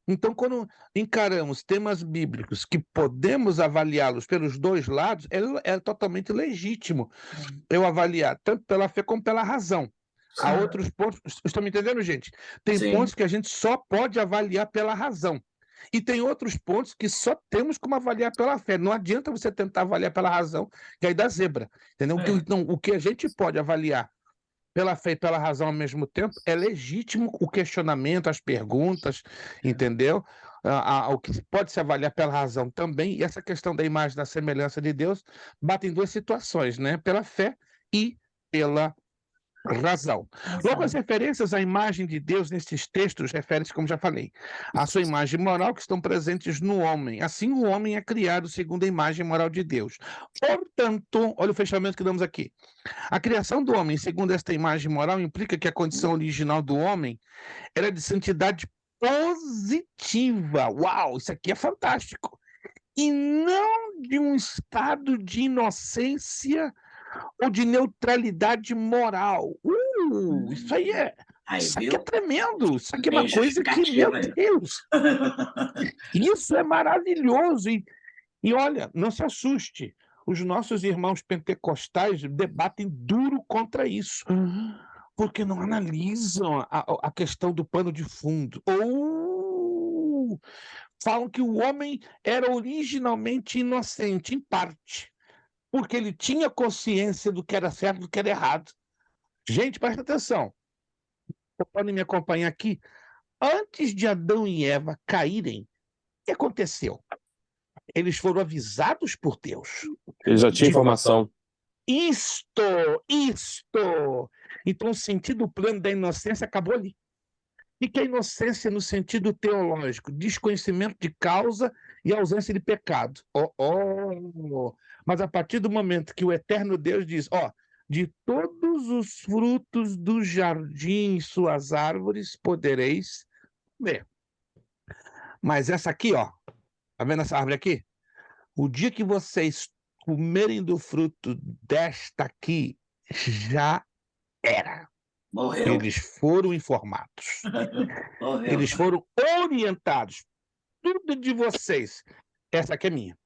Então, quando encaramos temas bíblicos que podemos avaliá-los pelos dois lados, é totalmente legítimo eu avaliar tanto pela fé como pela razão. Há outros pontos, estão me entendendo, gente? Tem pontos que a gente só pode avaliar pela razão. E tem outros pontos que só temos como avaliar pela fé. Não adianta você tentar avaliar pela razão, que aí dá zebra. Entendeu? Então, o que a gente pode avaliar pela fé e pela razão ao mesmo tempo, é legítimo o questionamento, as perguntas, entendeu? O que pode se avaliar pela razão também, e essa questão da imagem da semelhança de Deus bate em duas situações, né? Pela fé e pela razão. Logo, as referências à imagem de Deus nesses textos referem-se, como já falei, à sua imagem moral que estão presentes no homem. Assim, o homem é criado segundo a imagem moral de Deus. Portanto, olha o fechamento que damos aqui. A criação do homem, segundo esta imagem moral, implica que a condição original do homem era de santidade positiva. Uau, isso aqui é fantástico. E não de um estado de inocência ou de neutralidade moral. Isso aí isso aqui é tremendo. Isso aqui é uma coisa que, meu Deus, isso é maravilhoso. E olha, não se assuste. Os nossos irmãos pentecostais debatem duro contra isso, porque não analisam a questão do pano de fundo. Ou falam que o homem era originalmente inocente, em parte, porque ele tinha consciência do que era certo e do que era errado. Gente, presta atenção. Podem me acompanhar aqui. Antes de Adão e Eva caírem, o que aconteceu? Eles foram avisados por Deus.
Ele já tinha informação.
Isto. Então, o sentido pleno da inocência acabou ali. E que a inocência no sentido teológico, desconhecimento de causa e ausência de pecado. Mas a partir do momento que o eterno Deus diz, de todos os frutos do jardim e suas árvores podereis comer. Mas essa aqui, tá vendo essa árvore aqui? O dia que vocês comerem do fruto desta aqui, já era.
Morreu.
Eles foram informados.
Morreu.
Eles foram orientados. Tudo de vocês. Essa aqui é minha.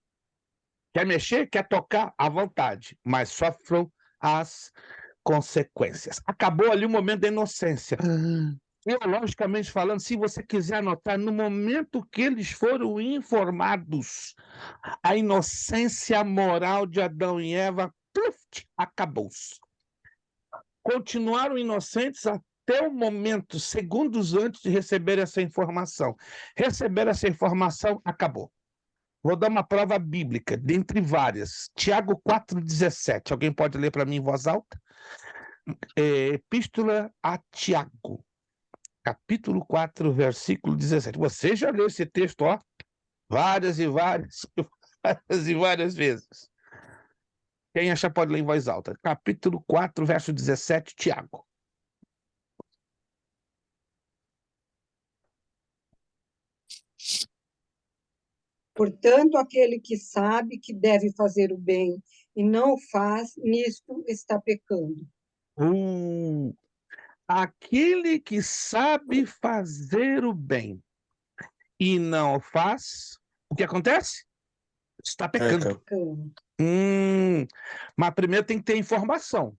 Quer mexer? Quer tocar? À vontade. Mas sofram as consequências. Acabou ali o momento da inocência. Teologicamente falando, se você quiser anotar, no momento que eles foram informados, a inocência moral de Adão e Eva acabou-se. Continuaram inocentes até o momento, segundos antes de receber essa informação. Receber essa informação, acabou. Vou dar uma prova bíblica, dentre várias. Tiago 4,17. Alguém pode ler para mim em voz alta? Epístola a Tiago, capítulo 4, versículo 17. Você já leu esse texto, ó, várias e várias, várias e várias vezes. Quem achar pode ler em voz alta. Capítulo 4, verso 17, Tiago.
Portanto, aquele que sabe que deve fazer o bem e não o faz, nisto está pecando.
Aquele que sabe fazer o bem e não o faz, o que acontece? Está pecando.
Pecando.
Mas primeiro tem que ter informação.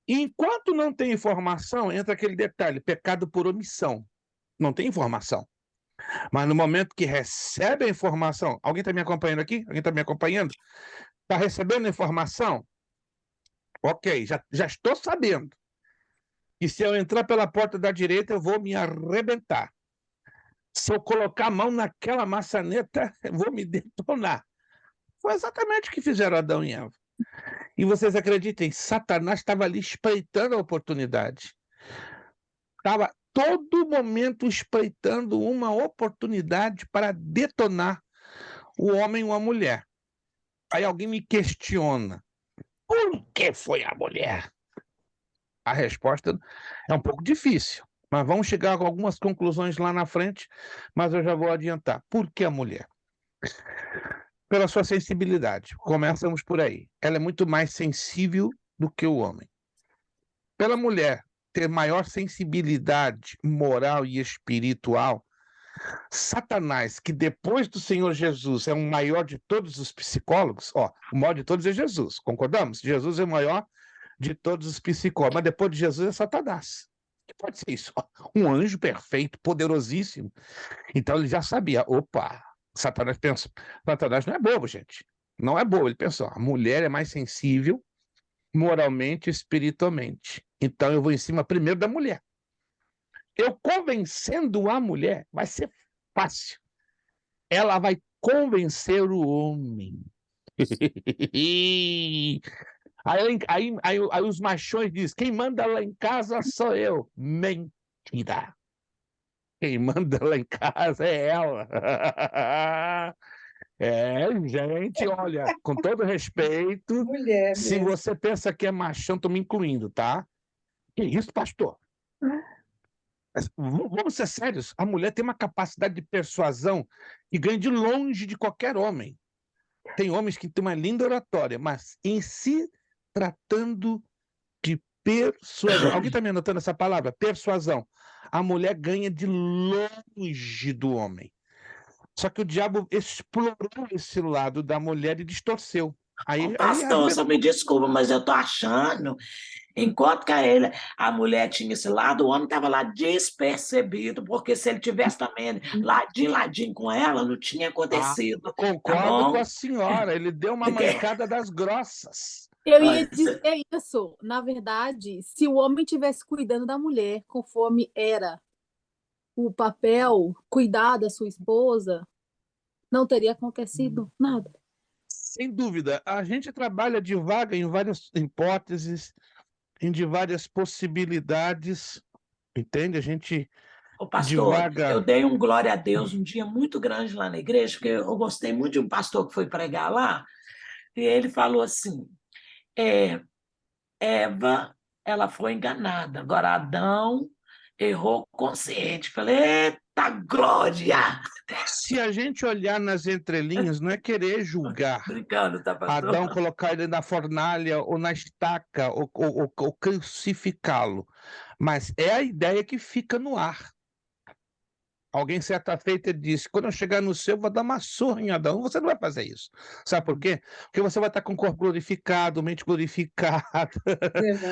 Enquanto não tem informação, entra aquele detalhe, pecado por omissão. Não tem informação. Mas no momento que recebe a informação, alguém está me acompanhando aqui? Alguém está me acompanhando? Está recebendo a informação? Ok, já estou sabendo. E se eu entrar pela porta da direita, eu vou me arrebentar. Se eu colocar a mão naquela maçaneta, eu vou me detonar. Foi exatamente o que fizeram Adão e Eva. E vocês acreditem, Satanás estava ali espreitando a oportunidade. Estava todo momento espreitando uma oportunidade para detonar o homem ou a mulher. Aí alguém me questiona, por que foi a mulher? A resposta é um pouco difícil, mas vamos chegar com algumas conclusões lá na frente, mas eu já vou adiantar. Por que a mulher? Pela sua sensibilidade. Começamos por aí. Ela é muito mais sensível do que o homem. Pela mulher ter maior sensibilidade moral e espiritual, Satanás, que depois do Senhor Jesus é o maior de todos os psicólogos, ó, o maior de todos é Jesus, concordamos? Jesus é o maior de todos os psicólogos, mas depois de Jesus é Satanás. Que pode ser isso? Um anjo perfeito, poderosíssimo. Então ele já sabia, opa, Satanás pensa, Satanás não é bobo, gente. Não é bobo, ele pensou, a mulher é mais sensível moralmente e espiritualmente. Então eu vou em cima primeiro da mulher. Eu convencendo a mulher vai ser fácil. Ela vai convencer o homem. Aí os machões dizem, quem manda lá em casa sou eu. Mentira. Quem manda lá em casa é ela. Gente, olha, com todo respeito,
Mulher
se
mesmo.
você pensa que é machão, tô me incluindo, tá? Que isso, pastor? Vamos ser sérios, a mulher tem uma capacidade de persuasão que ganha de longe de qualquer homem. Tem homens que têm uma linda oratória, mas em se tratando de persuasão, alguém está me anotando essa palavra? Persuasão. A mulher ganha de longe do homem. Só que o diabo explorou esse lado da mulher e distorceu.
Pastor, só me desculpa, mas eu tô achando, enquanto que a mulher tinha esse lado, o homem estava lá despercebido, porque se ele tivesse também ladinho com ela, não tinha acontecido.
Concordo com a senhora, ele deu uma mancada das grossas.
Eu ia dizer isso. Na verdade, se o homem estivesse cuidando da mulher, conforme era o papel, cuidar da sua esposa, não teria acontecido nada.
Sem dúvida, a gente trabalha devagar em várias hipóteses, de várias possibilidades, entende? A gente
pastor,
divaga.
eu dei um glória a Deus um dia muito grande lá na igreja, porque eu gostei muito de um pastor que foi pregar lá, e ele falou assim, Eva, ela foi enganada, agora Adão errou consciente. Falei, eita glória!
Se a gente olhar nas entrelinhas, não é querer julgar.
Brincando, tá, pastor?
Adão colocar ele na fornalha ou na estaca ou crucificá-lo. Mas é a ideia que fica no ar. Alguém certa feita disse, quando eu chegar no céu, eu vou dar uma surra em Adão. Você não vai fazer isso. Sabe por quê? Porque você vai estar com o corpo glorificado, mente glorificada,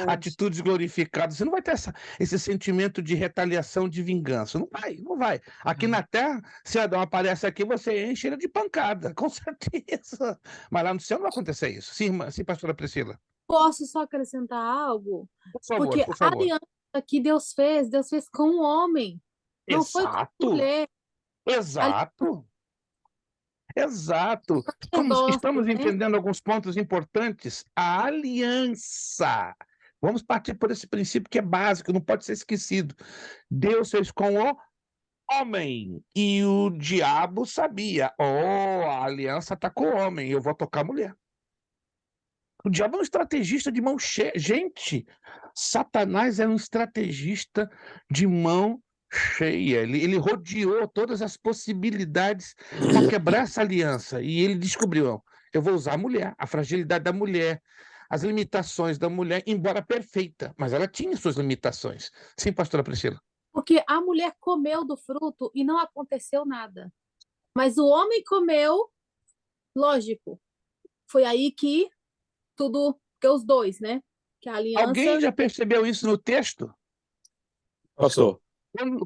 atitudes glorificadas. Você não vai ter esse sentimento de retaliação, de vingança. Não vai, não vai. Aqui na Terra, se Adão aparece aqui, você enche ele de pancada, com certeza. Mas lá no céu não vai acontecer isso. Sim, sim, pastora Priscila.
Posso só acrescentar algo?
Por favor,
porque
por favor.
A aliança que Deus fez com o homem. Não
Exato.
foi com a mulher.
Exato. Exato. Estamos entendendo alguns pontos importantes. A aliança. Vamos partir por esse princípio que é básico, não pode ser esquecido. Deus fez com o homem e o diabo sabia. A aliança está com o homem, eu vou tocar a mulher. O diabo é um estrategista de mão cheia. Gente, Satanás é um estrategista de mão cheia. Ele rodeou todas as possibilidades para quebrar essa aliança. E ele descobriu: eu vou usar a mulher, a fragilidade da mulher, as limitações da mulher, embora perfeita, mas ela tinha suas limitações. Sim, pastora Priscila.
Porque a mulher comeu do fruto e não aconteceu nada. Mas o homem comeu, lógico. Foi aí que tudo, que os dois, né? Que a aliança...
Alguém já percebeu isso no texto?
Pastor.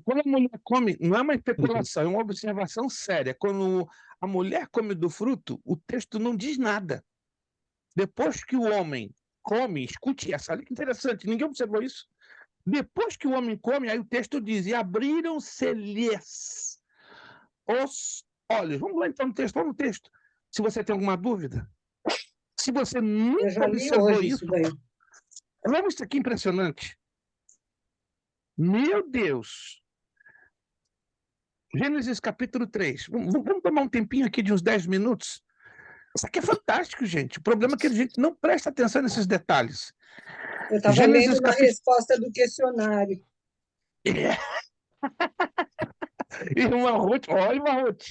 Quando a mulher come, não é uma especulação, é uma observação séria. Quando a mulher come do fruto, o texto não diz nada. Depois que o homem come, escute essa, olha que interessante, ninguém observou isso. Depois que o homem come, aí o texto diz: e abriram-se-lhes os olhos. Vamos lá então no texto, vamos no texto. Se você tem alguma dúvida, se você nunca observou isso, vamos isso aqui impressionante. Meu Deus! Gênesis capítulo 3. Vamos tomar um tempinho aqui de uns 10 minutos. Isso aqui é fantástico, gente. O problema é que a gente não presta atenção nesses detalhes.
Eu estava lendo na resposta do questionário.
Irmã Ruth, olha, irmã Ruth.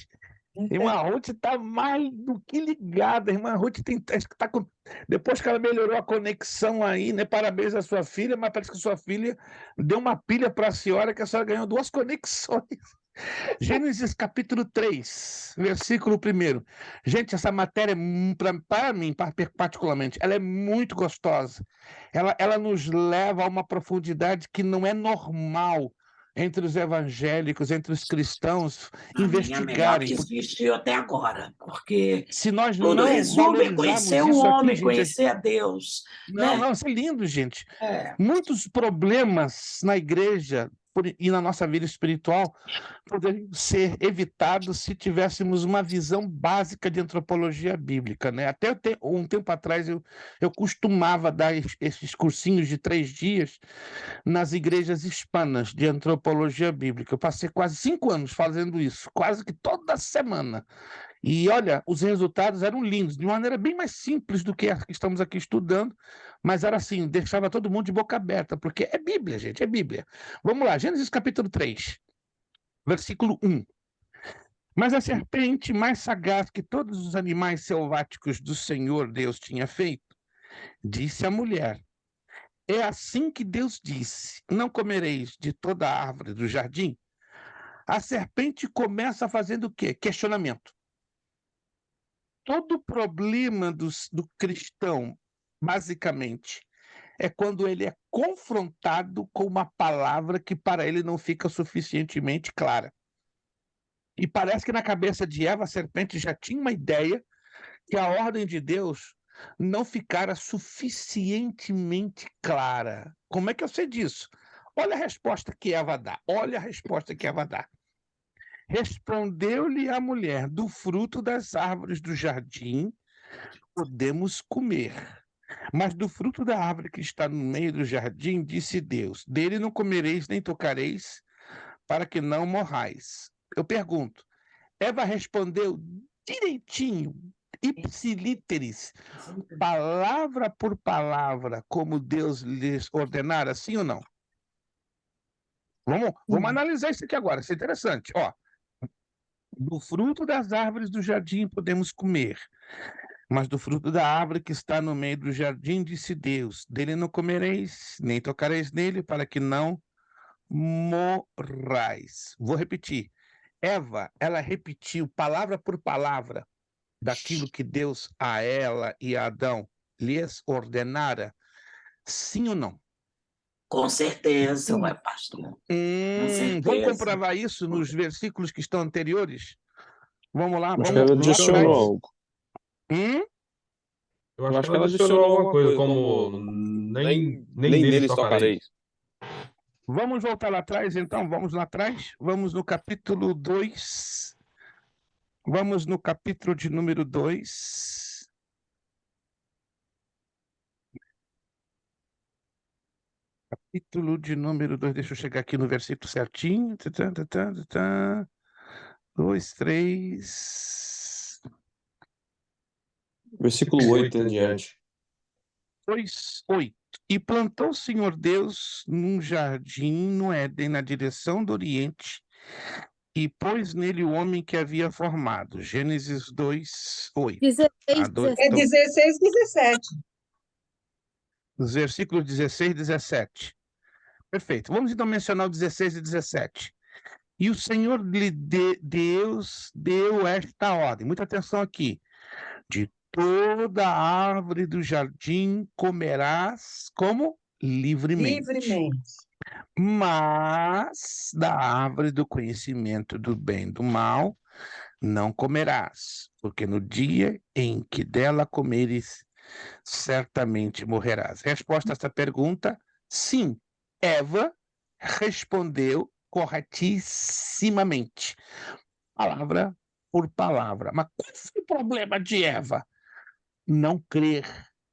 Irmã Ruth está mais do que ligada. Irmã Ruth tá com... Depois que ela melhorou a conexão aí, né? Parabéns à sua filha, mas parece que sua filha deu uma pilha para a senhora, que a senhora ganhou 2 conexões. Gênesis capítulo 3, versículo 1. Gente, essa matéria, para mim, particularmente, ela é muito gostosa. Ela nos leva a uma profundidade que não é normal entre os evangélicos, entre os cristãos, investigarem.
É melhor que existiu até agora, porque
se nós
tudo
não
resume conhecer o homem,
aqui,
conhecer a Deus.
Não, isso é lindo, gente. Muitos problemas na igreja e na nossa vida espiritual poderiam ser evitados se tivéssemos uma visão básica de antropologia bíblica, né? Até um tempo atrás eu costumava dar esses cursinhos de 3 dias nas igrejas hispanas de antropologia bíblica. Eu passei quase 5 anos fazendo isso, quase que toda semana. E olha, os resultados eram lindos, de maneira bem mais simples do que a que estamos aqui estudando, mas era assim, deixava todo mundo de boca aberta, porque é Bíblia, gente, é Bíblia. Vamos lá, Gênesis capítulo 3, versículo 1. Mas a serpente, mais sagaz que todos os animais selváticos do Senhor Deus tinha feito, disse à mulher: é assim que Deus disse: não comereis de toda a árvore do jardim? A serpente começa fazendo o quê? Questionamento. Todo problema do cristão, basicamente, é quando ele é confrontado com uma palavra que para ele não fica suficientemente clara. E parece que na cabeça de Eva, a serpente já tinha uma ideia que a ordem de Deus não ficara suficientemente clara. Como é que eu sei disso? Olha a resposta que Eva dá. Respondeu-lhe a mulher: do fruto das árvores do jardim podemos comer, mas do fruto da árvore que está no meio do jardim, disse Deus: dele não comereis nem tocareis, para que não morrais. Eu pergunto, Eva respondeu direitinho, ipsilíteris, palavra por palavra, como Deus lhes ordenara, sim ou não? Vamos analisar isso aqui agora, isso é interessante. Ó, do fruto das árvores do jardim podemos comer, mas do fruto da árvore que está no meio do jardim, disse Deus: dele não comereis, nem tocareis nele, para que não morrais. Vou repetir. Eva, ela repetiu palavra por palavra daquilo que Deus a ela e a Adão lhes ordenara, sim ou não?
Com certeza, ué, pastor.
Vamos comprovar isso nos versículos que estão anteriores? Vamos lá.
Acho que ela adicionou algo. Eu acho que ela adicionou alguma coisa, como nem deles tocareis.
Vamos voltar lá atrás, então? Vamos lá atrás? Vamos no capítulo 2. Vamos no capítulo de número 2. Capítulo de número 2. Deixa eu chegar aqui no versículo certinho. 2, 3.
Versículo 8 em diante.
2, 8. E plantou o Senhor Deus num jardim no Éden, na direção do Oriente, e pôs nele o homem que havia formado. Gênesis 2, 8.
16,
É 16, 17.
Os versículos 16 e 17. Perfeito. Vamos então mencionar o 16 e 17. E o Senhor Deus deu esta ordem. Muita atenção aqui. De toda árvore do jardim comerás como? Livremente.
Livremente.
Mas da árvore do conhecimento do bem e do mal não comerás, porque no dia em que dela comeres, certamente morrerás. Resposta a essa pergunta: sim. Eva respondeu corretissimamente, palavra por palavra. Mas qual foi o problema de Eva? Não crer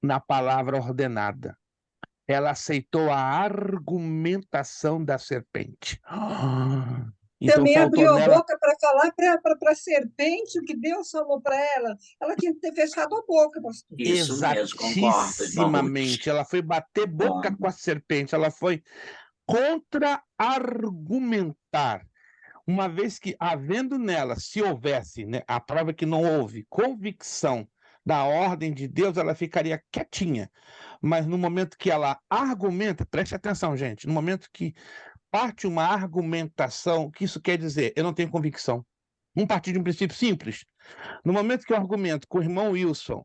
na palavra ordenada. Ela aceitou a argumentação da serpente. Então
Também
faltou
abriu a
nela.
boca para falar para a serpente o que Deus falou para ela. Ela tinha que ter fechado a boca, pastor.
Isso mesmo, concordo, irmã Ruth.
Exatissimamente. Ela foi bater boca com a serpente. Ela foi contra-argumentar. Uma vez que, havendo nela, se houvesse, né, a prova é que não houve convicção da ordem de Deus, ela ficaria quietinha. Mas no momento que ela argumenta, preste atenção, gente, no momento que parte uma argumentação, o que isso quer dizer? Eu não tenho convicção. Vamos partir de um princípio simples. No momento que eu argumento com o irmão Wilson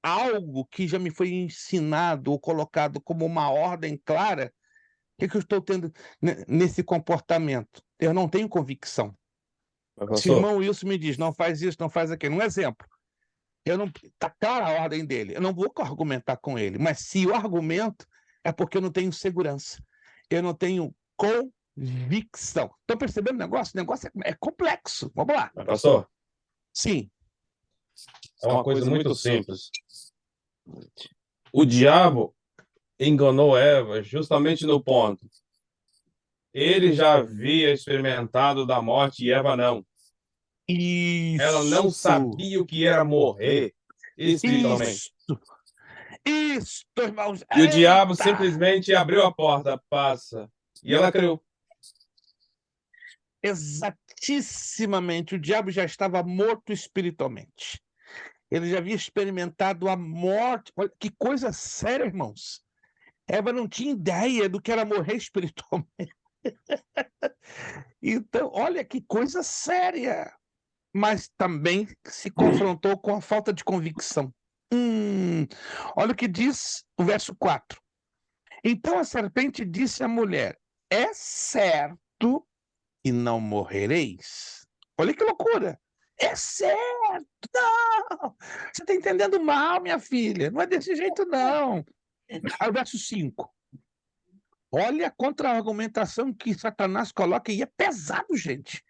algo que já me foi ensinado ou colocado como uma ordem clara, o que eu estou tendo nesse comportamento? Eu não tenho convicção. Se o irmão Wilson me diz, não faz isso, não faz aquilo, um exemplo, está clara a ordem dele, eu não vou argumentar com ele, mas se o argumento é porque eu não tenho segurança, eu não tenho convicção. Estão percebendo o negócio? O negócio é complexo. Vamos lá.
Pastor?
Sim.
É uma coisa muito simples. O diabo enganou Eva justamente no ponto. Ele já havia experimentado da morte e Eva não.
Isso.
Ela não sabia o que era morrer espiritualmente.
Isso, irmãos.
E o diabo simplesmente abriu a porta, passa. E ela creu.
Exatissimamente. O diabo já estava morto espiritualmente. Ele já havia experimentado a morte. Olha, que coisa séria, irmãos. Eva não tinha ideia do que era morrer espiritualmente. Então, olha que coisa séria. Mas também se confrontou com a falta de convicção. Olha o que diz o verso 4. Então a serpente disse à mulher: é certo que não morrereis. Olha que loucura. É certo. Não. Você está entendendo mal, minha filha. Não é desse jeito, não. Aí o verso 5. Olha a contra-argumentação que Satanás coloca, e é pesado, gente.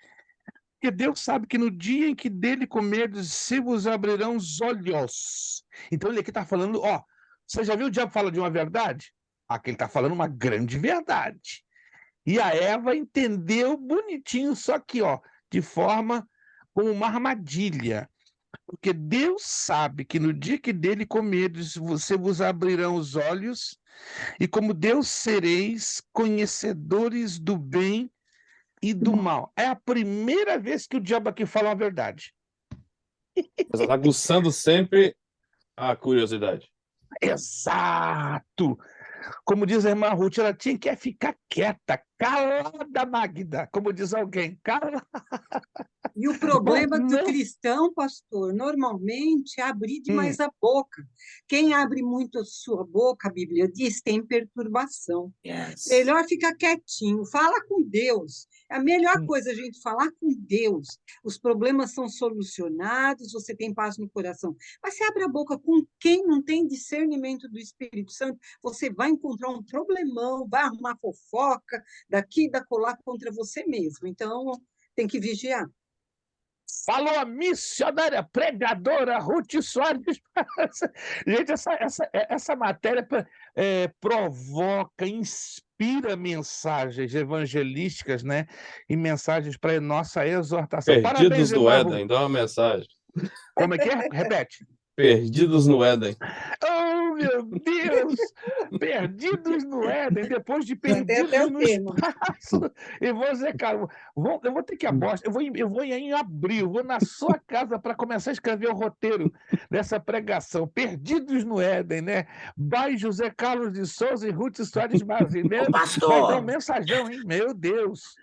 Porque Deus sabe que no dia em que dele comerdes, se vos abrirão os olhos. Então ele aqui está falando, ó, você já viu o diabo falar de uma verdade? Aqui ele está falando uma grande verdade. E a Eva entendeu bonitinho, só que, ó, de forma como uma armadilha. Porque Deus sabe que no dia que dele comerdes, você vos abrirão os olhos, e como Deus sereis conhecedores do bem e do mal. É a primeira vez que o diabo aqui fala a verdade.
Mas aguçando sempre a curiosidade.
Exato! Como diz a irmã Ruth, ela tinha que ficar quieta, calada, Magda, como diz alguém, calada.
E o problema do cristão, pastor, normalmente é abrir demais a boca. Quem abre muito a sua boca, a Bíblia diz, tem perturbação.
Yes.
Melhor ficar quietinho, fala com Deus. É a melhor coisa a gente falar com Deus. Os problemas são solucionados, você tem paz no coração. Mas você abre a boca com quem não tem discernimento do Espírito Santo, você vai encontrar um problemão, vai arrumar fofoca daqui e da colar contra você mesmo. Então, tem que vigiar.
Falou a missionária pregadora Ruth Soares. Gente, essa matéria provoca, inspira mensagens evangelísticas, né? E mensagens para nossa exortação. Parabéns,
Perdidos no
irmã
Éden,
Ruth.
dá uma mensagem.
Como é que é? Repete.
Perdidos no Éden.
Oh, meu Deus! Perdidos no Éden, depois de
Já tem até
perdidos
o
no
tema.
espaço. E você, cara, eu vou ter que ir a Boston, eu vou em abril, vou na sua casa para começar a escrever o roteiro dessa pregação. Perdidos no Éden, né? By José Carlos de Souza e Ruth Soares Brasileiro. Vai dar um mensajão, hein? Meu Deus!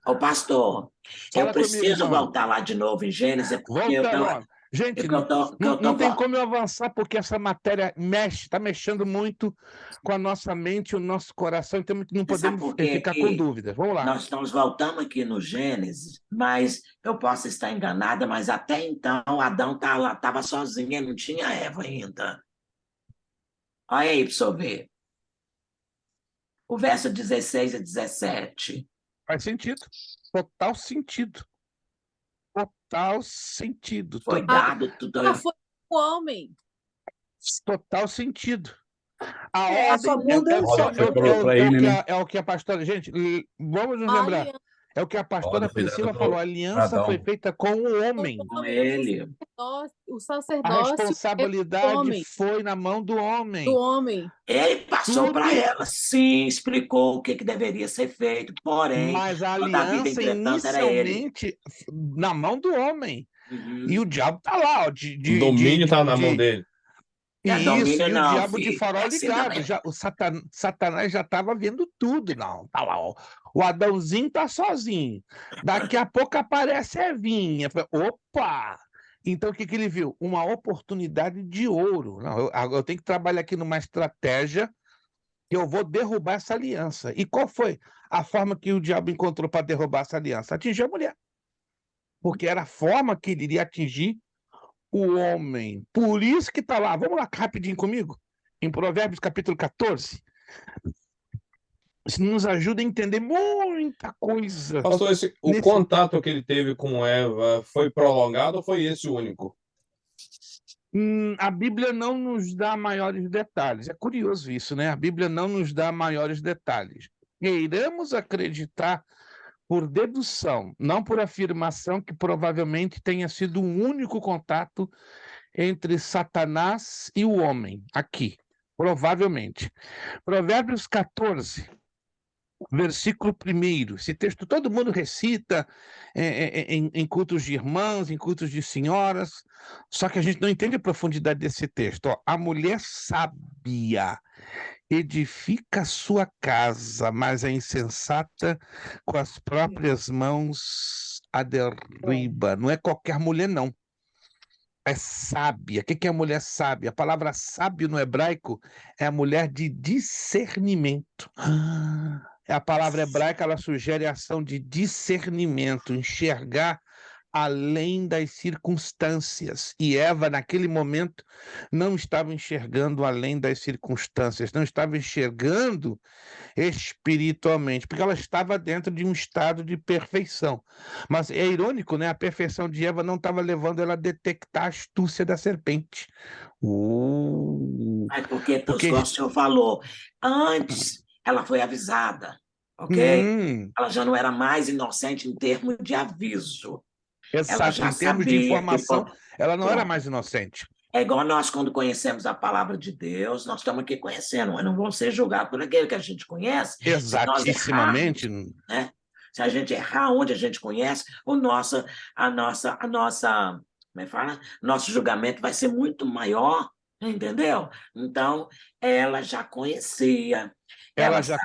Ô, pastor, eu
Fala comigo,
preciso
irmão.
voltar lá de novo em Gênesis, porque
Voltando, ó. Gente, não tem como eu avançar, porque essa matéria está mexendo muito com a nossa mente e o nosso coração, então não podemos ficar com dúvidas. Vamos lá.
Nós estamos voltando aqui no Gênesis, mas eu posso estar enganada, mas até então Adão estava sozinho, não tinha Eva ainda. Olha aí para você ver. O verso 16 e 17.
Faz sentido. Total sentido. Total sentido.
Foi dado tudo.
Foi o homem.
Total sentido.
Só muda
é o que a pastora... Gente, vamos nos lembrar. É o que a pastora Priscila falou. A aliança foi feita com o homem.
Com ele.
O sacerdócio.
A responsabilidade foi na mão do homem.
Do homem.
Ele passou para ela, sim, explicou o que deveria ser feito, porém...
Mas a aliança inicialmente na mão do homem.
Uhum.
E o diabo está lá. Ó,
o domínio está na mão dele.
Isso, e o diabo de farol ligado. O Satanás já estava vendo tudo. Não, tá lá, ó. O Adãozinho tá sozinho. Daqui a pouco aparece a Evinha. Opa! Então, o que ele viu? Uma oportunidade de ouro. Não, eu tenho que trabalhar aqui numa estratégia que eu vou derrubar essa aliança. E qual foi a forma que o diabo encontrou para derrubar essa aliança? Atingir a mulher. Porque era a forma que ele iria atingir o homem. Por isso que está lá. Vamos lá rapidinho comigo? Em Provérbios capítulo 14. Isso nos ajuda a entender muita coisa.
Pastor, o contato que ele teve com Eva foi prolongado ou foi esse o único?
A Bíblia não nos dá maiores detalhes. É curioso isso, né? A Bíblia não nos dá maiores detalhes. Queiramos acreditar por dedução, não por afirmação, que provavelmente tenha sido o único contato entre Satanás e o homem, aqui, provavelmente. Provérbios 14, versículo 1. Esse texto todo mundo recita em cultos de irmãs, em cultos de senhoras, só que a gente não entende a profundidade desse texto. Ó, a mulher sábia edifica sua casa, mas a insensata com as próprias mãos a derriba. Não é qualquer mulher, não. É sábia. O que é mulher sábia? A palavra sábio no hebraico é a mulher de discernimento. A palavra hebraica, ela sugere a ação de discernimento, enxergar além das circunstâncias. E Eva, naquele momento, não estava enxergando além das circunstâncias, não estava enxergando espiritualmente, porque ela estava dentro de um estado de perfeição. Mas é irônico, né? A perfeição de Eva não estava levando ela a detectar a astúcia da serpente.
Porque o senhor falou, antes ela foi avisada, ok? Ela já não era mais inocente em termos de aviso.
Exato, em termos de informação, ela não era mais inocente.
É igual nós, quando conhecemos a palavra de Deus, nós estamos aqui conhecendo, mas não vamos ser julgados por aquilo que a gente conhece.
Exatissimamente.
Né? Se a gente errar onde a gente conhece, nosso julgamento vai ser muito maior, entendeu? Então, ela já conhecia.
Ela já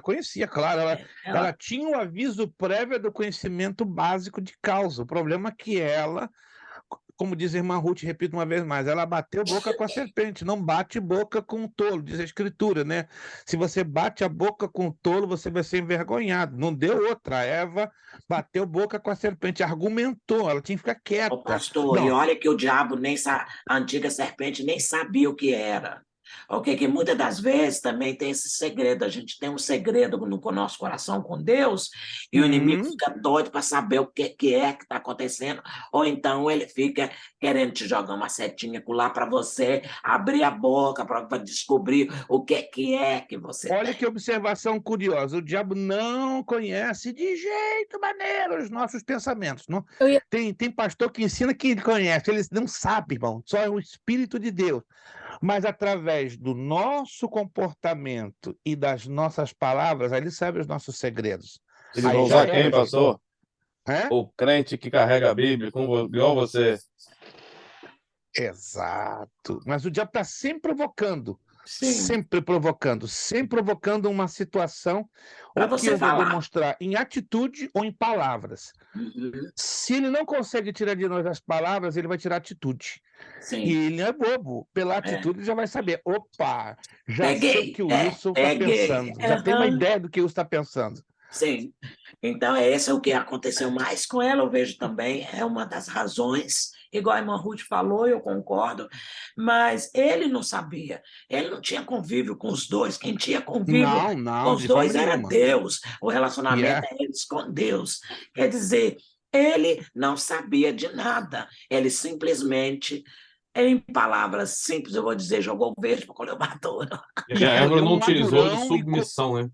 conhecia, claro. Ela tinha um aviso prévio do conhecimento básico de causa. O problema é que ela, como diz a irmã Ruth, repito uma vez mais, ela bateu boca com a serpente, não bate boca com o tolo, diz a Escritura, né? Se você bate a boca com o tolo, você vai ser envergonhado. Não deu outra. A Eva bateu boca com a serpente, argumentou, ela tinha que ficar quieta.
Pastor, e olha que o diabo, a antiga serpente, nem sabia o que era. Ok, que muitas das vezes também tem esse segredo, a gente tem um segredo no nosso coração com Deus, e o inimigo fica doido para saber o que é que está acontecendo, ou então ele fica querendo te jogar uma setinha lá para você abrir a boca para descobrir o que é que você
Olha
tem.
que observação curiosa, o diabo não conhece de jeito maneiro os nossos pensamentos. Não? Tem pastor que ensina que ele conhece, ele não sabe, irmão, só é o Espírito de Deus. Mas através do nosso comportamento e das nossas palavras, ele sabe os nossos segredos.
Eles vão usar quem, pastor?
É?
O crente que carrega a Bíblia, igual você.
Exato. Mas o diabo está sempre provocando.
Sim.
Sempre provocando uma situação
Pra
ou que
você
eu vou
falar.
demonstrar em atitude ou em palavras. Se ele não consegue tirar de nós as palavras, ele vai tirar a atitude.
Sim.
E ele é bobo. Pela atitude, ele já vai saber. Opa, já sei o que o Wilson está pensando. Já tem uma ideia do que o Wilson está pensando.
Sim. Então, esse é o que aconteceu mais com ela, eu vejo também, é uma das razões, igual a irmã Ruth falou, eu concordo, mas ele não sabia, ele não tinha convívio com os dois, quem tinha convívio com os dois era Deus, o relacionamento é eles com Deus, quer dizer, ele não sabia de nada, ele simplesmente, em palavras simples, eu vou dizer, jogou verde para colher o maduro.
E a Eva não utilizou de submissão, né?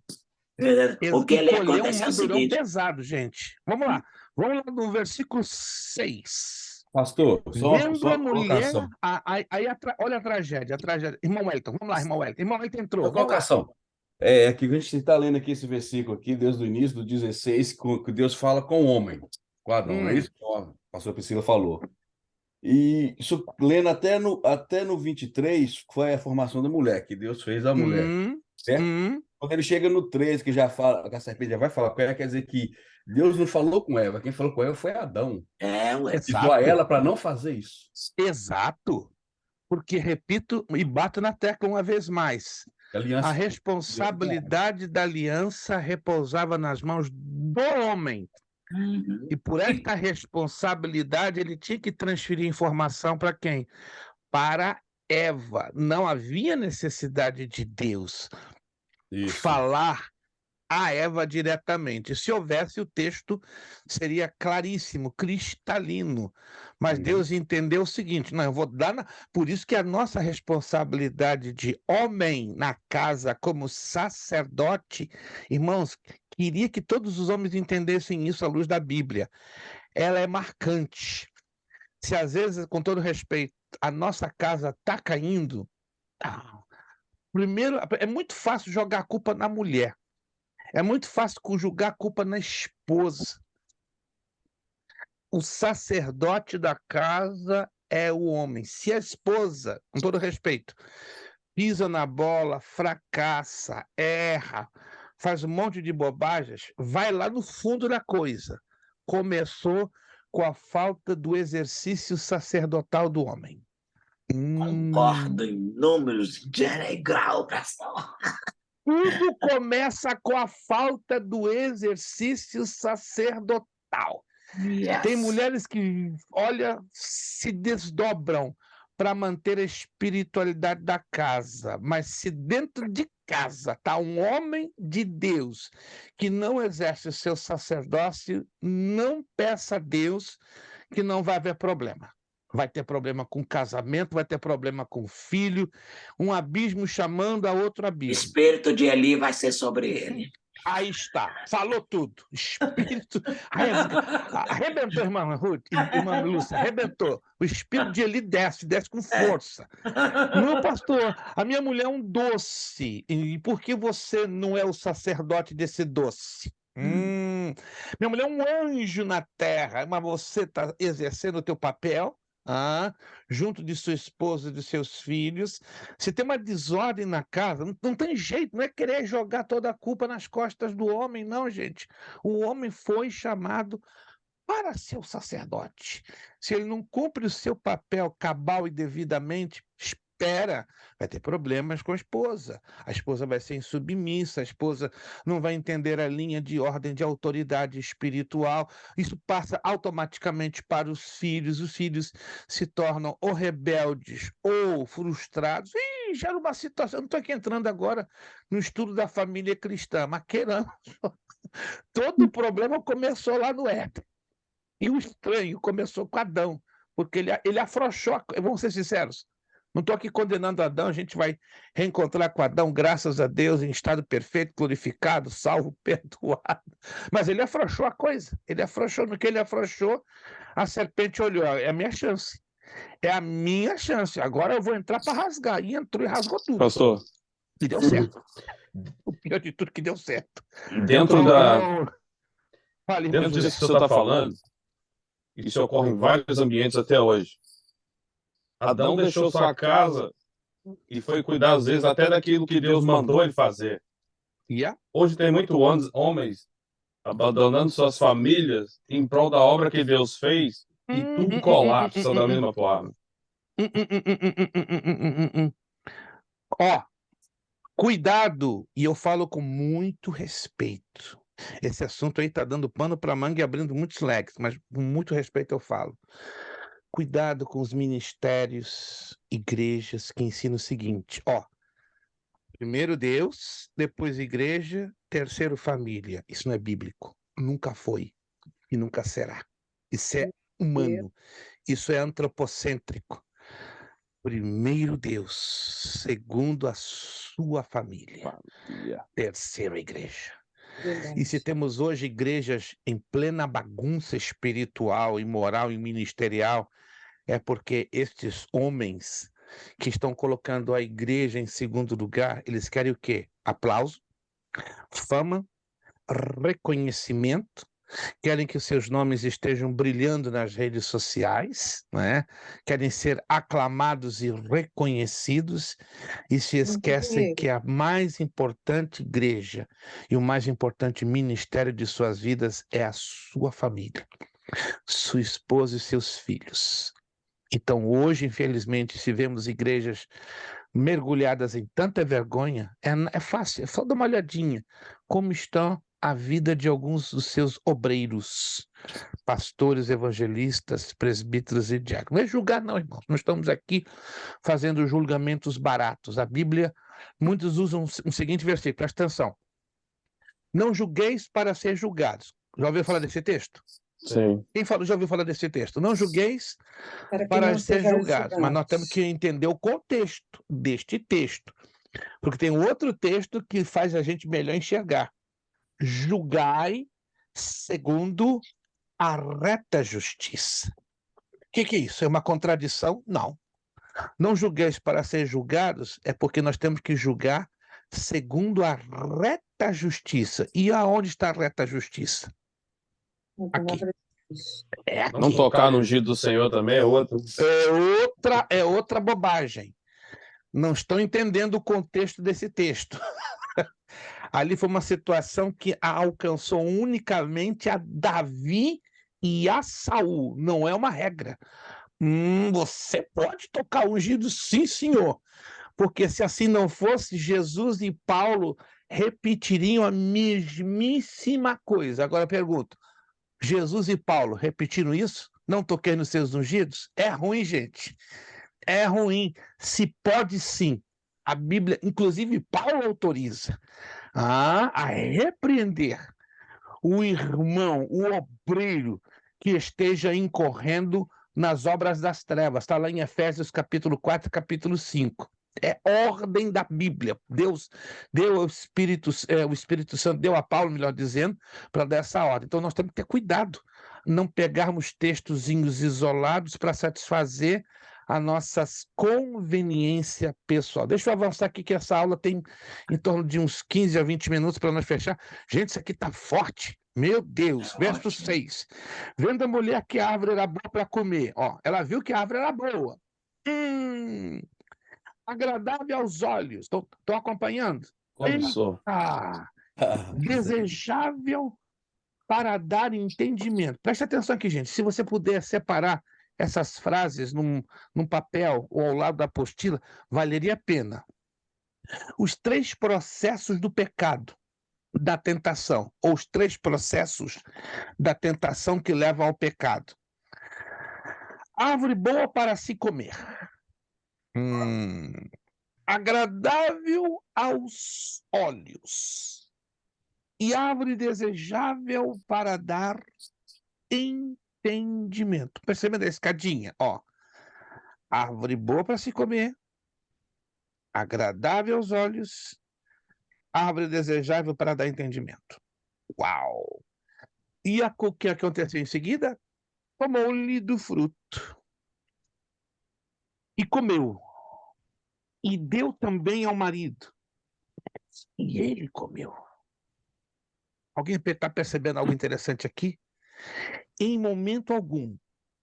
O que ele
colheu
acontece é o
madurão
seguinte.
pesado, gente. Vamos lá no versículo 6.
Pastor,
Vendo
só
a
uma
mulher,
colocação.
olha a tragédia. Irmão Wellington, vamos lá, irmão Wellington. Irmão Wellington entrou.
Uma colocação. É que a gente está lendo aqui esse versículo aqui, desde o início do 16, que Deus fala com o homem, com Adão, não é isso que a pastora Priscila falou. E isso, lendo até no 23, foi a formação da mulher, que Deus fez a mulher. Certo? Quando ele chega no 13, que já fala, que a serpente já vai falar com ela, quer dizer que Deus não falou com Eva, quem falou com ela foi Adão. Avisou a ela para não fazer isso.
Exato. Porque, repito e bato na tecla uma vez mais, a responsabilidade da aliança repousava nas mãos do homem. E por esta responsabilidade ele tinha que transferir informação para quem? Para Eva. Não havia necessidade de Deus falar a Eva diretamente. Se houvesse, o texto seria claríssimo, cristalino. Mas Deus entendeu o seguinte, não, eu vou dar... Por isso que a nossa responsabilidade de homem na casa como sacerdote, irmãos, queria que todos os homens entendessem isso à luz da Bíblia. Ela é marcante. Se às vezes, com todo respeito, a nossa casa está caindo, primeiro, é muito fácil jogar a culpa na mulher. É muito fácil conjugar a culpa na esposa. O sacerdote da casa é o homem. Se a esposa, com todo respeito, pisa na bola, fracassa, erra, faz um monte de bobagens, vai lá no fundo da coisa. Começou com a falta do exercício sacerdotal do homem.
Concordo em números, gênero e grau, pastor.
Tudo começa com a falta do exercício sacerdotal. Tem mulheres que, olha, se desdobram para manter a espiritualidade da casa, mas se dentro de casa está um homem de Deus que não exerce o seu sacerdócio, não peça a Deus que não vai haver problema. Vai ter problema com o casamento, vai ter problema com o filho, um abismo chamando a outro abismo.
O espírito de Eli vai ser sobre ele.
Aí está, falou tudo. Espírito. Arrebentou, irmã Ruth, irmã Lúcia, arrebentou. O espírito de Eli desce com força. Não, pastor, a minha mulher é um doce. E por que você não é o sacerdote desse doce? Minha mulher é um anjo na terra, mas você está exercendo o teu papel? Junto de sua esposa e de seus filhos. Se tem uma desordem na casa, não tem jeito, não é querer jogar toda a culpa nas costas do homem, não, gente. O homem foi chamado para ser o sacerdote. Se ele não cumpre o seu papel cabal e devidamente, espera, vai ter problemas com a esposa vai ser insubmissa, a esposa não vai entender a linha de ordem de autoridade espiritual, isso passa automaticamente para os filhos se tornam ou rebeldes ou frustrados, gera uma situação. Eu não estou aqui entrando agora no estudo da família cristã, mas queiramos. Todo o problema começou lá no Éden. E o estranho começou com Adão, porque ele afrouxou. Vamos ser sinceros. Não estou aqui condenando Adão, a gente vai reencontrar com Adão, graças a Deus, em estado perfeito, glorificado, salvo, perdoado. Mas ele afrouxou a coisa. Ele afrouxou. No que ele afrouxou, a serpente olhou. É a minha chance. É a minha chance. Agora eu vou entrar para rasgar. E entrou e rasgou tudo.
Pastor,
E deu certo. O pior de tudo que deu certo.
dentro
Fale,
dentro disso que você está falando, isso ocorre em vários ambientes até hoje. Adão deixou sua casa e foi cuidar, às vezes, até daquilo que Deus mandou ele fazer.
Yeah.
Hoje tem muitos homens abandonando suas famílias em prol da obra que Deus fez e tudo colapsa da mesma forma.
Ó, cuidado, e eu falo com muito respeito. Esse assunto aí tá dando pano para manga e abrindo muitos leques, mas com muito respeito eu falo. Cuidado com os ministérios, igrejas que ensinam o seguinte, ó, primeiro Deus, depois igreja, terceiro família. Isso não é bíblico, nunca foi e nunca será. Isso é humano, isso é antropocêntrico. Primeiro Deus, segundo a sua família, terceiro igreja.
Verdade.
E se temos hoje igrejas em plena bagunça espiritual e moral e ministerial, é porque estes homens que estão colocando a igreja em segundo lugar, eles querem o quê? Aplauso, fama, reconhecimento, querem que os seus nomes estejam brilhando nas redes sociais, né? Querem ser aclamados e reconhecidos e se esquecem que a mais importante igreja e o mais importante ministério de suas vidas é a sua família, sua esposa e seus filhos. Então, hoje, infelizmente, se vemos igrejas mergulhadas em tanta vergonha, é fácil, é só dar uma olhadinha como está a vida de alguns dos seus obreiros, pastores, evangelistas, presbíteros e diáconos. Não é julgar, não, irmãos. Não estamos aqui fazendo julgamentos baratos. A Bíblia, muitos usam um seguinte versículo, presta atenção. Não julgueis para ser julgados. Já ouviu falar desse texto?
Sim.
Quem já ouviu falar desse texto? Não julgueis
Para que
para
não
ser
sejais
julgados. Mas nós temos que entender o contexto deste texto. Porque tem outro texto que faz a gente melhor enxergar. Julgai segundo a reta justiça. O que é isso? É uma contradição? Não. Não julgueis para ser julgados é porque nós temos que julgar segundo a reta justiça. E aonde está a reta justiça? Aqui. É aqui.
Não tocar no ungido do Senhor também é outro.
É outra bobagem. Não estão entendendo o contexto desse texto. Ali foi uma situação que alcançou unicamente a Davi e a Saul. Não é uma regra. Você pode tocar ungido, sim, senhor. Porque se assim não fosse, Jesus e Paulo repetiriam a mesmíssima coisa. Agora eu pergunto, Jesus e Paulo repetiram isso? Não toquei nos seus ungidos? É ruim, gente. É ruim. Se pode, sim. A Bíblia, inclusive Paulo autoriza a repreender o irmão, o obreiro que esteja incorrendo nas obras das trevas. Está lá em Efésios capítulo 4, capítulo 5. É ordem da Bíblia. Deus deu o Espírito Santo, deu a Paulo, melhor dizendo, para dar essa ordem. Então nós temos que ter cuidado, não pegarmos textozinhos isolados para satisfazer a nossa conveniência pessoal. Deixa eu avançar aqui, que essa aula tem em torno de uns 15 a 20 minutos para nós fechar. Gente, isso aqui está forte. Meu Deus, verso 6. Vendo a mulher que a árvore era boa para comer. Ó, ela viu que a árvore era boa. Agradável aos olhos. Estão acompanhando? Desejável para dar entendimento. Preste atenção aqui, gente. Se você puder separar essas frases num papel ou ao lado da apostila, valeria a pena. Os 3 processos do pecado, da tentação, ou os 3 processos da tentação que levam ao pecado. Árvore boa para se comer. agradável aos olhos e árvore desejável para dar entendimento. Percebendo a escadinha? Ó, árvore boa para se comer, agradável aos olhos, árvore desejável para dar entendimento. Uau! E o que aconteceu em seguida? Tomou-lhe do fruto e comeu. E deu também ao marido. E ele comeu. Alguém está percebendo algo interessante aqui? Em momento algum,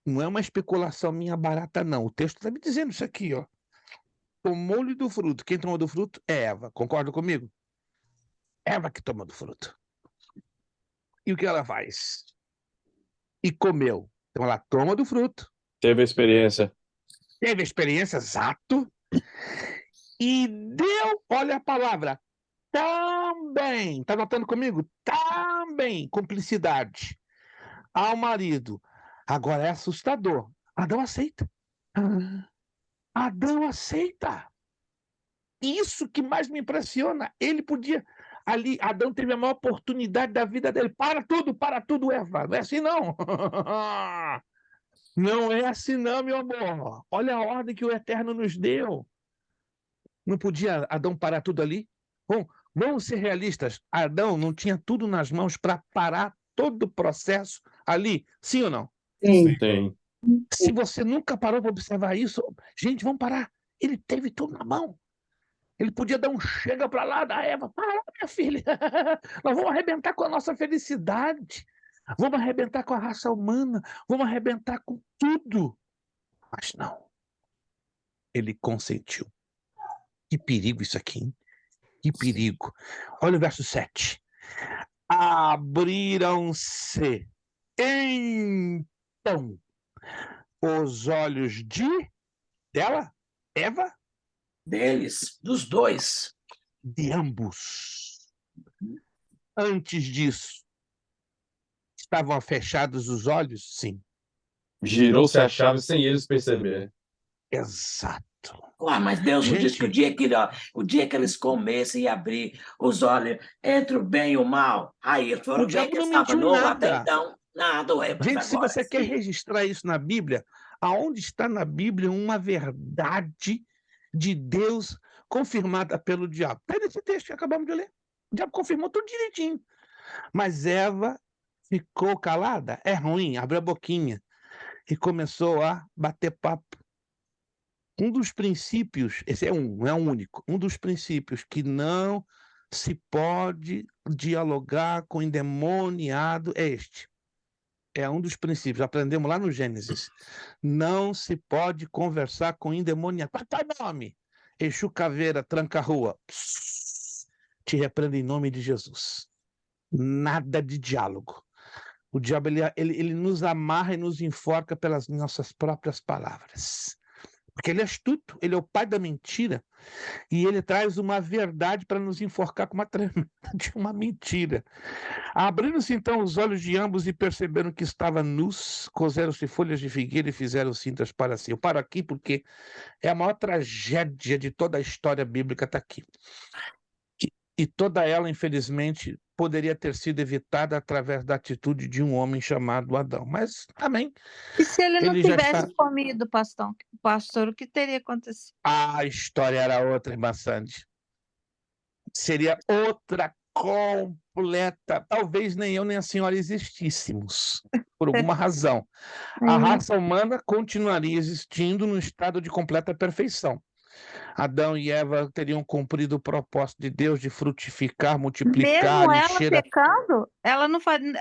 não é uma especulação minha barata, não. O texto está me dizendo isso aqui, ó. Tomou-lhe do fruto. Quem tomou do fruto é Eva. Concorda comigo? Eva que tomou do fruto. E o que ela faz? E comeu. Então ela toma do fruto.
Teve a experiência.
Teve a experiência, exato. E deu, olha a palavra, também. Está notando comigo? Também. Cumplicidade. Ao marido. Agora é assustador. Adão aceita. Adão aceita. Isso que mais me impressiona. Ele podia... Ali, Adão teve a maior oportunidade da vida dele. Para tudo, Eva. Não é assim, não. Não é assim, não, meu amor. Olha a ordem que o Eterno nos deu. Não podia Adão parar tudo ali? Bom, vamos ser realistas. Adão não tinha tudo nas mãos para parar todo o processo ali. Sim ou não?
Sim.
Tem.
Se você nunca parou para observar isso, gente, vamos parar. Ele teve tudo na mão. Ele podia dar um chega para lá da Eva. Para lá, minha filha. Nós vamos arrebentar com a nossa felicidade. Vamos arrebentar com a raça humana. Vamos arrebentar com tudo. Mas não. Ele consentiu. Que perigo isso aqui, hein? Que perigo. Olha o verso 7. Abriram-se então os olhos dela, Eva,
Deles, dos dois.
de ambos. Antes disso, estavam fechados os olhos? Sim.
Girou-se a chave sem eles perceberem.
Exato.
Ué, mas Deus não disse que
Gente,
o dia que eles comessem e abrir os olhos entre o bem e o mal, aí eles foram
o
ver
diabo
que
não
estava
mentiu
novo até
nada.
então. Nada, ué, mas
Gente, se
agora
você quer
sim.
registrar isso na Bíblia, aonde está na Bíblia uma verdade de Deus confirmada pelo diabo? Está nesse texto que acabamos de ler. O diabo confirmou tudo direitinho. Mas Eva ficou calada. É ruim, abriu a boquinha e começou a bater papo. Um dos princípios, esse é um, não é o único, um dos princípios que não se pode dialogar com endemoniado é este. É um dos princípios, aprendemos lá no Gênesis. Não se pode conversar com endemoniado. Qual é o nome? Exu Caveira, tranca-rua. Te repreendo em nome de Jesus. Nada de diálogo. O diabo ele nos amarra e nos enforca pelas nossas próprias palavras. Porque ele é astuto, ele é o pai da mentira, e ele traz uma verdade para nos enforcar com uma tremenda de uma mentira. Abriram-se então os olhos de ambos e perceberam que estavam nus, coseram-se folhas de figueira e fizeram cintas para si. Eu paro aqui porque é a maior tragédia de toda a história bíblica está aqui. E toda ela, infelizmente, poderia ter sido evitada através da atitude de um homem chamado Adão. Mas, amém.
E se ele não
Ele já
tivesse
está...
comido, pastor, o que teria acontecido?
A história era outra, irmã Sandy. Seria outra completa. Talvez nem eu nem a senhora existíssemos, por alguma razão. A raça humana continuaria existindo no estado de completa perfeição. Adão e Eva teriam cumprido o propósito de Deus de frutificar, multiplicar,
Mesmo ela
encher
pecando, ela não fazia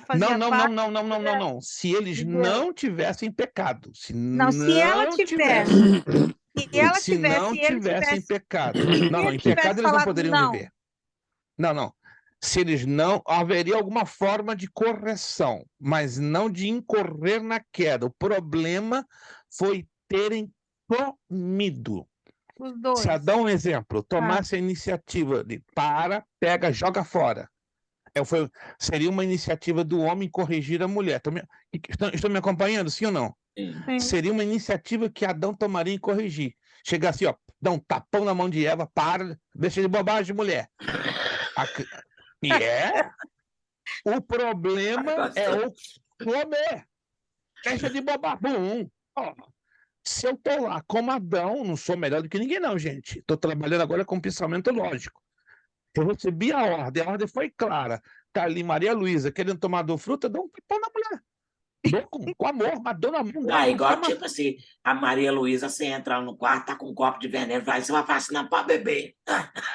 parte.
Não. Se eles
de Deus.
não tivessem pecado, se
Não, se ela tivesse.
Se não tivessem pecado. Não, em pecado eles não poderiam viver. Não. Se eles não... Haveria alguma forma de correção, mas não de incorrer na queda. O problema foi terem comido.
Os dois.
Se Adão, um exemplo, tomasse a iniciativa de pega, joga fora. Seria uma iniciativa do homem corrigir a mulher. Estão me acompanhando, sim ou não?
Sim.
Seria uma iniciativa que Adão tomaria em corrigir. Chegar assim, ó, dá um tapão na mão de Eva, para, deixa de bobagem, mulher. E o problema é o comer. Deixa de bobagem. Se eu estou lá como Adão, não sou melhor do que ninguém, não, gente. Estou trabalhando agora com pensamento lógico. Eu recebi a ordem foi clara. Está ali Maria Luísa querendo tomar do fruto, eu dou um tapão na mulher. Dou com amor, mas dou na mão dela.
Igual tipo assim, a Maria Luísa, você entra no quarto, tá com um copo de veneno, vai, você vai vacinar para beber.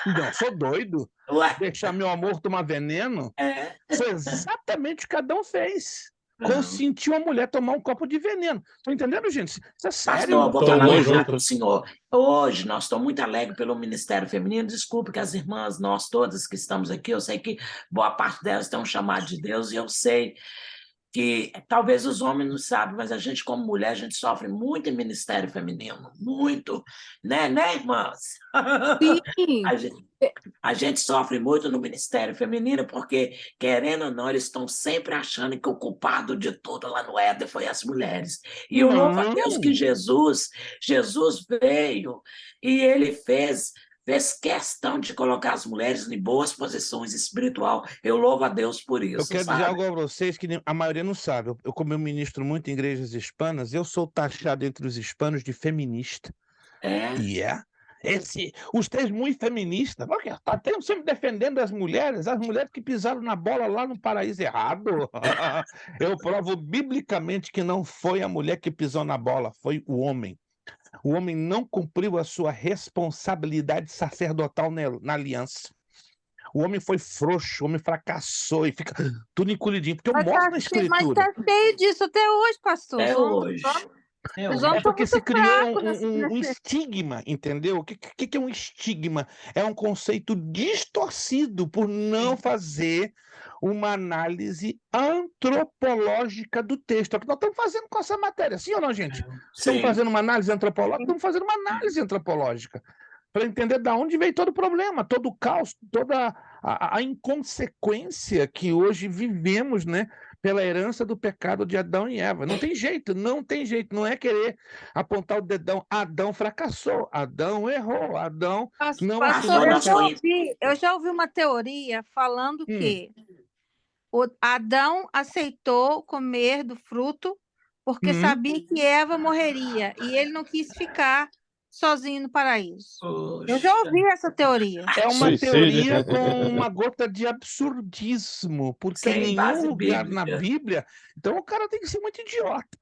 Não, sou doido.
Ué?
Deixar meu amor tomar veneno? Foi exatamente o que Adão fez. Consentiu a mulher tomar um copo de veneno. Estão entendendo, gente? Isso é sério.
Pastor, vou falar a verdade para o senhor. Hoje nós estamos muito alegres pelo Ministério Feminino. Desculpe que as irmãs, nós todas que estamos aqui, eu sei que boa parte delas tem um chamado de Deus e eu sei que talvez os homens não sabem, mas a gente, como mulher, a gente sofre muito em Ministério Feminino. Muito. Né, irmãs?
Sim.
A gente sofre muito no Ministério Feminino porque, querendo ou não, eles estão sempre achando que o culpado de tudo lá no Éden foi as mulheres. E eu louvo a Deus que Jesus veio e ele fez questão de colocar as mulheres em boas posições espiritual. Eu louvo a Deus por isso.
Eu quero dizer algo a vocês que a maioria não sabe. Eu, como eu ministro muito em igrejas hispanas, eu sou taxado entre os hispanos de feminista. Os três muito feministas, porque está sempre defendendo as mulheres que pisaram na bola lá no paraíso errado. Eu provo biblicamente que não foi a mulher que pisou na bola, foi o homem. O homem não cumpriu a sua responsabilidade sacerdotal na aliança. O homem foi frouxo, o homem fracassou e fica tudo encolhidinho, porque eu mostro na escritura.
Mas está cheio disso até hoje, pastor.
É porque se criou um estigma, entendeu? O que é um estigma? É um conceito distorcido por não fazer uma análise antropológica do texto. É o que nós estamos fazendo com essa matéria, sim ou não, gente? Estamos fazendo uma análise antropológica? Estamos fazendo uma análise antropológica para entender de onde veio todo o problema, todo o caos, toda a inconsequência que hoje vivemos, né? Pela herança do pecado de Adão e Eva. Não tem jeito, não é querer apontar o dedão. Adão fracassou, Adão errou, Adão não
Pastor, eu já ouvi uma teoria falando que o Adão aceitou comer do fruto porque sabia que Eva morreria e ele não quis ficar sozinho no paraíso. Eu já ouvi essa teoria.
É uma teoria com uma gota de absurdismo, porque em nenhum lugar na Bíblia... Então o cara tem que ser muito idiota.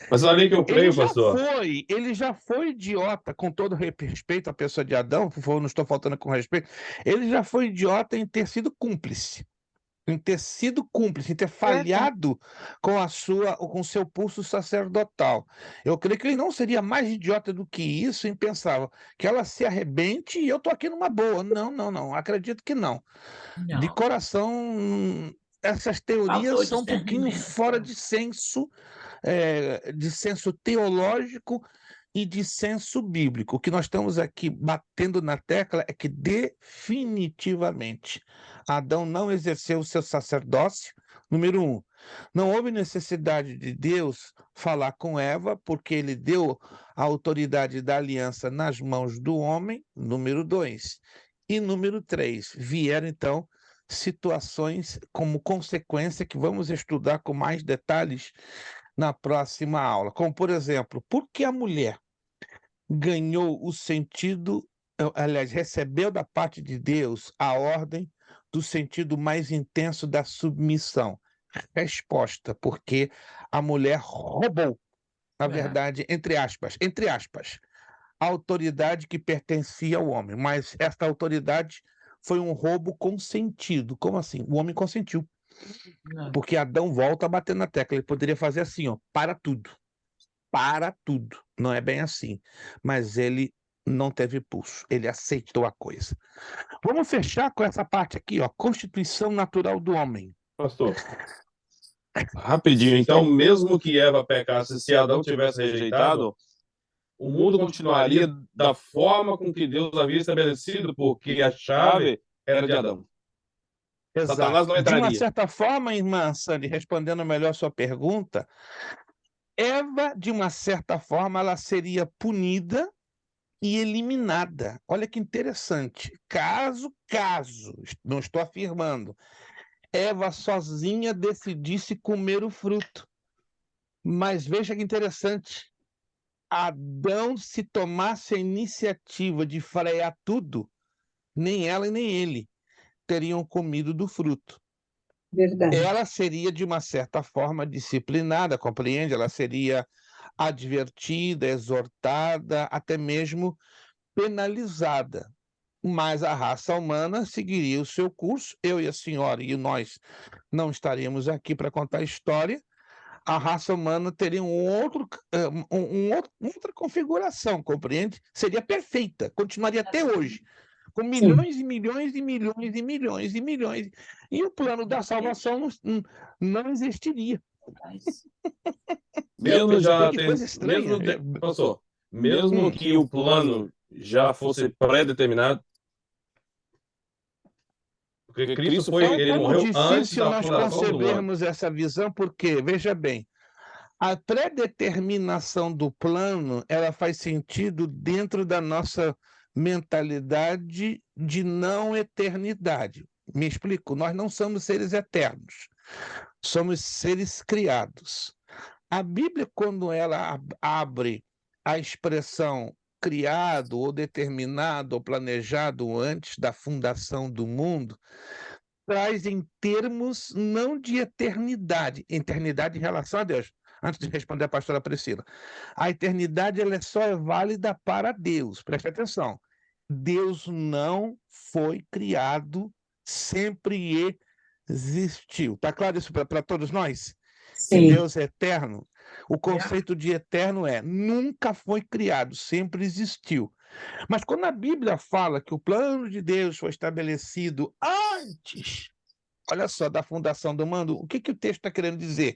Mas ali que eu creio, pastor.
Ele já foi idiota, com todo respeito à pessoa de Adão, por favor, não estou faltando com respeito, ele já foi idiota em ter sido cúmplice. Em ter falhado com o seu pulso sacerdotal. Eu creio que ele não seria mais idiota do que isso em pensar que ela se arrebente e eu estou aqui numa boa. Não. Acredito que não. De coração, essas teorias são um pouquinho fora de senso teológico e de senso bíblico. O que nós estamos aqui batendo na tecla é que definitivamente Adão não exerceu o seu sacerdócio. Número 1, não houve necessidade de Deus falar com Eva, porque ele deu a autoridade da aliança nas mãos do homem. Número 2. E número 3, vieram então situações como consequência que vamos estudar com mais detalhes na próxima aula. Como, por exemplo, por que a mulher ganhou o sentido, aliás, recebeu da parte de Deus a ordem do sentido mais intenso da submissão? Resposta, porque a mulher roubou, na verdade, entre aspas, a autoridade que pertencia ao homem, mas esta autoridade foi um roubo consentido. Como assim? O homem consentiu. Porque Adão volta a bater na tecla. Ele poderia fazer assim, para tudo. Não é bem assim. Mas ele não teve pulso. Ele aceitou a coisa. Vamos fechar com essa parte aqui, constituição natural do homem.
Pastor, rapidinho. Então, mesmo que Eva pecasse, se Adão tivesse rejeitado, o mundo continuaria da forma com que Deus havia estabelecido, porque a chave era de Adão.
Exato.
Satanás não entraria.
De uma certa forma, irmã Sandy, respondendo melhor a sua pergunta, Eva, de uma certa forma, ela seria punida e eliminada. Olha que interessante. Caso, não estou afirmando, Eva sozinha decidisse comer o fruto. Mas veja que interessante. Adão, se tomasse a iniciativa de frear tudo, nem ela e nem ele teriam comido do fruto.
Verdade.
Ela seria, de uma certa forma, disciplinada, compreende? Ela seria advertida, exortada, até mesmo penalizada. Mas a raça humana seguiria o seu curso. Eu e a senhora e nós não estaríamos aqui para contar a história. A raça humana teria outra configuração, compreende? Seria perfeita, continuaria até hoje, com milhões e milhões e milhões e milhões e milhões. E o plano da salvação não existiria.
Mesmo já
que coisa estranha.
Mesmo que o plano já fosse pré-determinado, porque Cristo foi, ele morreu antes da fundação do mundo. É
nós concebermos essa visão, porque, veja bem, a pré-determinação do plano, ela faz sentido dentro da nossa mentalidade de não eternidade. Me explico? Nós não somos seres eternos, somos seres criados. A Bíblia, quando ela abre a expressão criado ou determinado ou planejado antes da fundação do mundo, traz em termos não de eternidade em relação a Deus. Antes de responder a pastora Priscila, a eternidade ela só é válida para Deus. Preste atenção. Deus não foi criado, sempre existiu. Está claro isso para todos nós?
Sim.
Que Deus é eterno. O conceito de eterno nunca foi criado, sempre existiu. Mas quando a Bíblia fala que o plano de Deus foi estabelecido antes, olha só, da fundação do mundo, o que o texto está querendo dizer?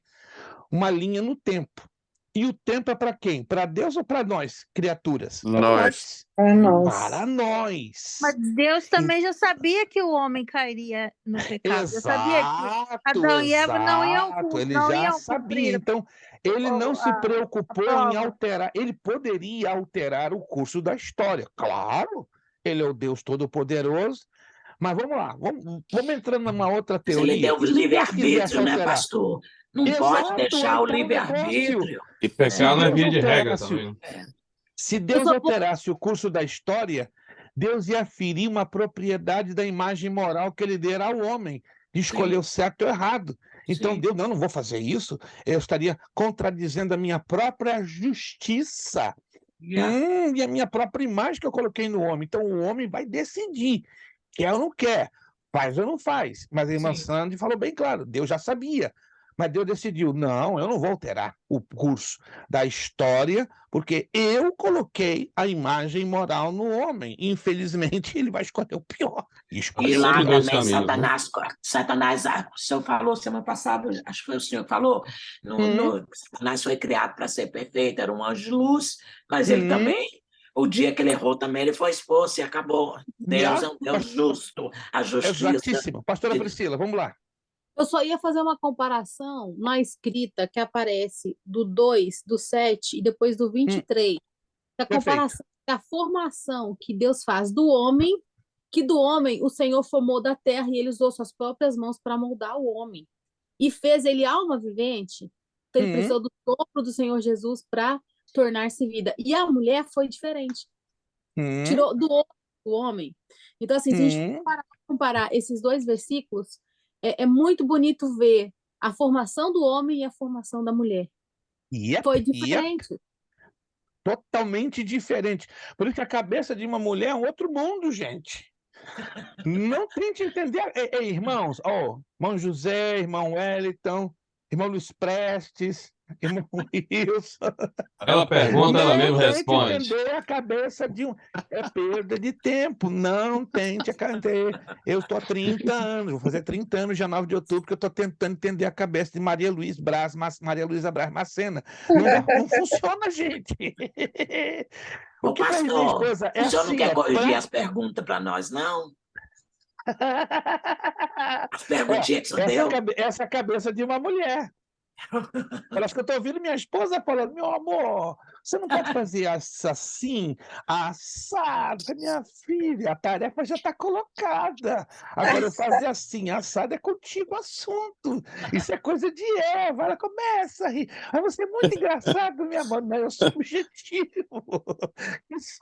Uma linha no tempo. E o tempo é para quem? Para Deus ou para nós, criaturas?
Nós.
Para nós.
Para nós.
Mas Deus também já sabia que o homem cairia no pecado. Já sabia que Adão e Eva não iam cumprir.
Ele já sabia. Então, ele não se preocupou em alterar. Ele poderia alterar o curso da história. Claro, ele é o Deus Todo-Poderoso. Mas vamos lá, vamos entrando numa outra teoria.
Ele deu livre-arbítrio, né, pastor? Não pode deixar o livre-arbítrio.
E pecar não é via de regra também.
Se Deus alterasse o curso da história, Deus ia ferir uma propriedade da imagem moral que ele dera ao homem, de escolher o certo ou o errado. Então, Deus, não vou fazer isso, eu estaria contradizendo a minha própria justiça. E a minha própria imagem que eu coloquei no homem. Então, o homem vai decidir, quer ou não quer, faz ou não faz. Mas a irmã Sandy falou bem claro, Deus já sabia. Mas Deus decidiu, não, eu não vou alterar o curso da história, porque eu coloquei a imagem moral no homem. Infelizmente, ele vai escolher o pior.
E lá também Satanás, o senhor falou semana passada, acho que foi o senhor que falou, Satanás foi criado para ser perfeito, era um anjo de luz, mas ele também, o dia que ele errou também, ele foi exposto e acabou. Deus é um Deus justo, a justiça.
Exatíssimo. Pastora Priscila, vamos lá.
Eu só ia fazer uma comparação na escrita que aparece do 2, do 7 e depois do 23. A comparação, a formação que Deus faz do homem, que do homem o Senhor formou da terra e ele usou suas próprias mãos para moldar o homem. E fez ele alma vivente, então ele precisou do sopro do Senhor Jesus para tornar-se vida. E a mulher foi diferente. Tirou do homem. Então, assim, se a gente comparar esses dois versículos, é muito bonito ver a formação do homem e a formação da mulher. Foi diferente.
Totalmente diferente. Por isso que a cabeça de uma mulher é um outro mundo, gente. Não tente entender. Irmãos, irmão José, irmão Wellington, irmão Luiz Prestes, irmão Wilson.
Ela pergunta, ela mesmo responde.
Entender a cabeça de é perda de tempo. Não tente entender. Eu estou há 30 anos, vou fazer 30 anos dia 9 de outubro, que eu estou tentando entender a cabeça de Maria Luísa Braz Macena. Não funciona, gente.
Ô, pastor, o senhor não quer corrigir as perguntas para nós, não? As perguntinhas que você deu.
Essa é a cabeça de uma mulher. Parece que eu estou ouvindo minha esposa falando, meu amor, você não pode fazer assim, assado, minha filha, a tarefa já está colocada. Agora, eu fazer assim, assado, é contigo o assunto. Isso é coisa de Eva. Ela começa a rir. Aí você é muito engraçado, minha mãe, mas eu sou objetivo. Isso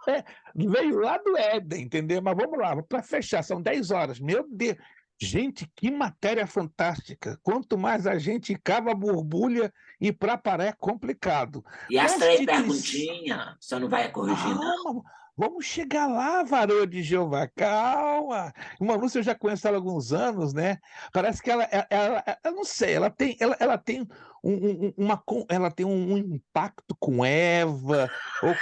veio lá do Éden, entendeu? Mas vamos lá, para fechar, são 10 horas. Meu Deus. Gente, que matéria fantástica. Quanto mais a gente cava a borbulha e para parar é complicado.
E as 3 perguntinhas, você não vai corrigir, não?
Vamos chegar lá, varoa de Jeová, calma. Uma Lúcia eu já conheço ela há alguns anos, né? Parece que ela não sei, ela tem um impacto com Eva, ou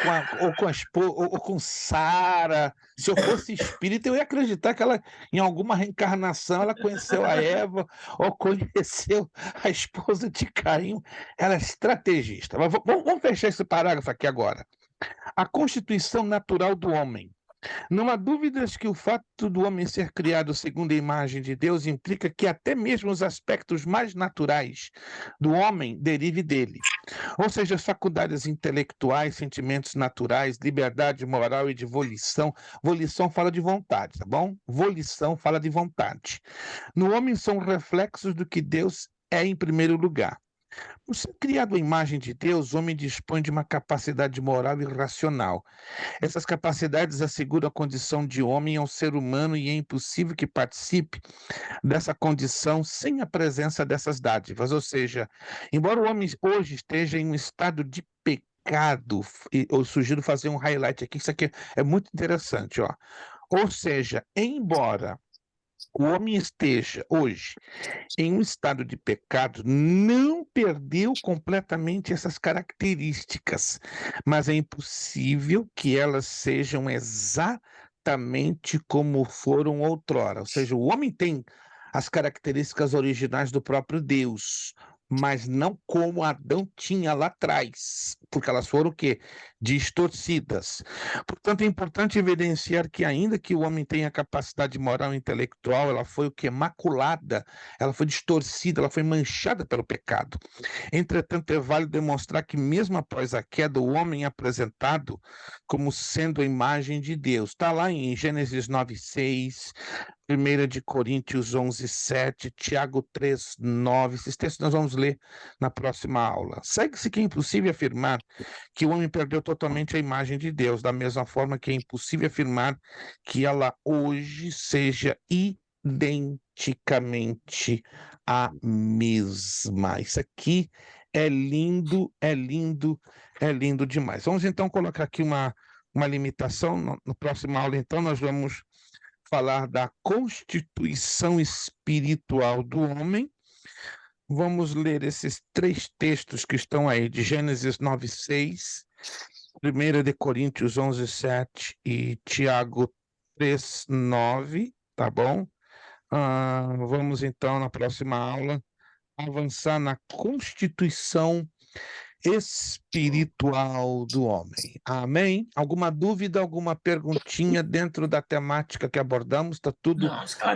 com Sara. Se eu fosse espírita, eu ia acreditar que ela, em alguma reencarnação, ela conheceu a Eva, ou conheceu a esposa de Caim. Ela é estrategista. Mas vamos fechar esse parágrafo aqui agora. A constituição natural do homem. Não há dúvidas que o fato do homem ser criado segundo a imagem de Deus implica que até mesmo os aspectos mais naturais do homem derive dele. Ou seja, as faculdades intelectuais, sentimentos naturais, liberdade moral e de volição. Volição fala de vontade, tá bom? Volição fala de vontade. No homem são reflexos do que Deus é em primeiro lugar. Por ser criado à imagem de Deus, o homem dispõe de uma capacidade moral e racional. Essas capacidades asseguram a condição de homem ao ser humano e é impossível que participe dessa condição sem a presença dessas dádivas. Ou seja, embora o homem hoje esteja em um estado de pecado, eu sugiro fazer um highlight aqui, isso aqui é muito interessante, ó. Ou seja, embora o homem esteja hoje em um estado de pecado, não perdeu completamente essas características, mas é impossível que elas sejam exatamente como foram outrora. Ou seja, o homem tem as características originais do próprio Deus, mas não como Adão tinha lá atrás, porque elas foram o quê? Distorcidas. Portanto, é importante evidenciar que ainda que o homem tenha capacidade moral e intelectual, ela foi o quê? Maculada, ela foi distorcida, ela foi manchada pelo pecado. Entretanto, é válido demonstrar que mesmo após a queda, o homem é apresentado como sendo a imagem de Deus. Está lá em Gênesis 9:6, 1 de Coríntios 11:7, Tiago 3:9. Esses textos nós vamos ler na próxima aula. Segue-se que é impossível afirmar que o homem perdeu totalmente a imagem de Deus, da mesma forma que é impossível afirmar que ela hoje seja identicamente a mesma. Isso aqui é lindo, é lindo, é lindo demais. Vamos então colocar aqui uma limitação. Na próxima aula, então, nós vamos falar da constituição espiritual do homem. Vamos ler esses 3 textos que estão aí, de Gênesis 9:6, 1 de Coríntios 11:7 e Tiago 3:9, tá bom? Vamos então, na próxima aula, avançar na constituição espiritual do homem. Amém? Alguma dúvida, alguma perguntinha dentro da temática que abordamos? Está tudo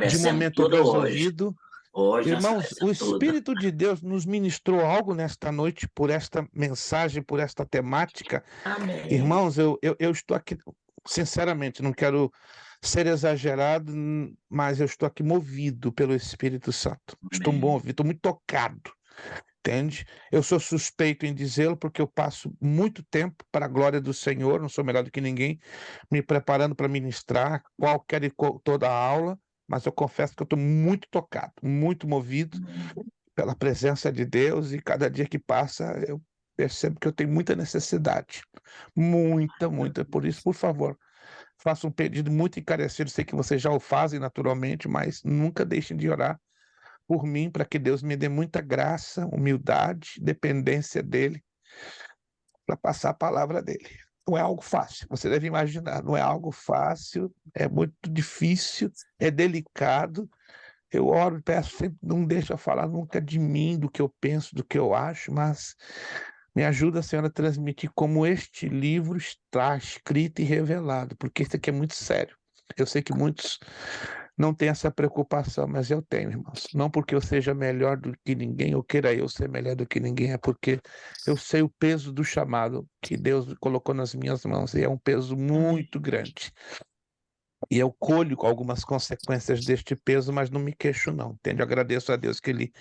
de momento resolvido.
Hoje,
irmãos, o Espírito de Deus nos ministrou algo nesta noite por esta mensagem, por esta temática.
Amém.
Irmãos, eu estou aqui, sinceramente, não quero ser exagerado, mas eu estou aqui movido pelo Espírito Santo. Estou movido, estou muito tocado. Entende? Eu sou suspeito em dizê-lo porque eu passo muito tempo para a glória do Senhor, não sou melhor do que ninguém, me preparando para ministrar qualquer e toda a aula, mas eu confesso que eu estou muito tocado, muito movido pela presença de Deus e cada dia que passa eu percebo que eu tenho muita necessidade, muita. Por isso, por favor, faça um pedido muito encarecido, sei que vocês já o fazem naturalmente, mas nunca deixem de orar por mim, para que Deus me dê muita graça, humildade, dependência dele, para passar a palavra dele. Não é algo fácil, você deve imaginar, não é algo fácil, é muito difícil, é delicado. Eu oro e peço sempre, não deixa eu falar nunca de mim, do que eu penso, do que eu acho, mas me ajuda, Senhora, a transmitir como este livro está escrito e revelado, porque isso aqui é muito sério. Eu sei que muitos não tem essa preocupação, mas eu tenho, irmãos. Não porque eu seja melhor do que ninguém, ou queira eu ser melhor do que ninguém, é porque eu sei o peso do chamado que Deus colocou nas minhas mãos, e é um peso muito grande. E eu colho algumas consequências deste peso, mas não me queixo, não. Entende? Eu agradeço a Deus que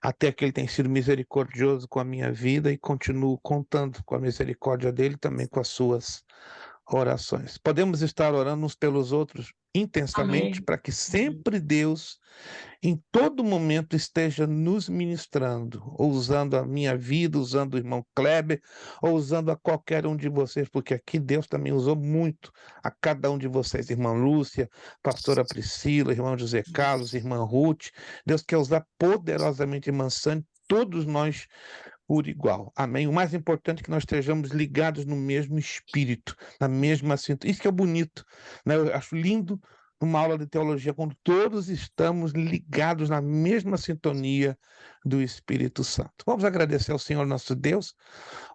até que Ele tem sido misericordioso com a minha vida, e continuo contando com a misericórdia dEle, também com as suas orações. Podemos estar orando uns pelos outros intensamente,
Amém.
para que sempre Deus, em todo momento, esteja nos ministrando, ou usando a minha vida, usando o irmão Kleber, ou usando a qualquer um de vocês, porque aqui Deus também usou muito a cada um de vocês, irmã Lúcia, pastora Priscila, irmão José Carlos, irmã Ruth. Deus quer usar poderosamente irmã Sandy, todos nós por igual. Amém? O mais importante é que nós estejamos ligados no mesmo espírito, na mesma sintonia. Isso que é bonito, né? Eu acho lindo numa aula de teologia, quando todos estamos ligados na mesma sintonia do Espírito Santo. Vamos agradecer ao Senhor nosso Deus.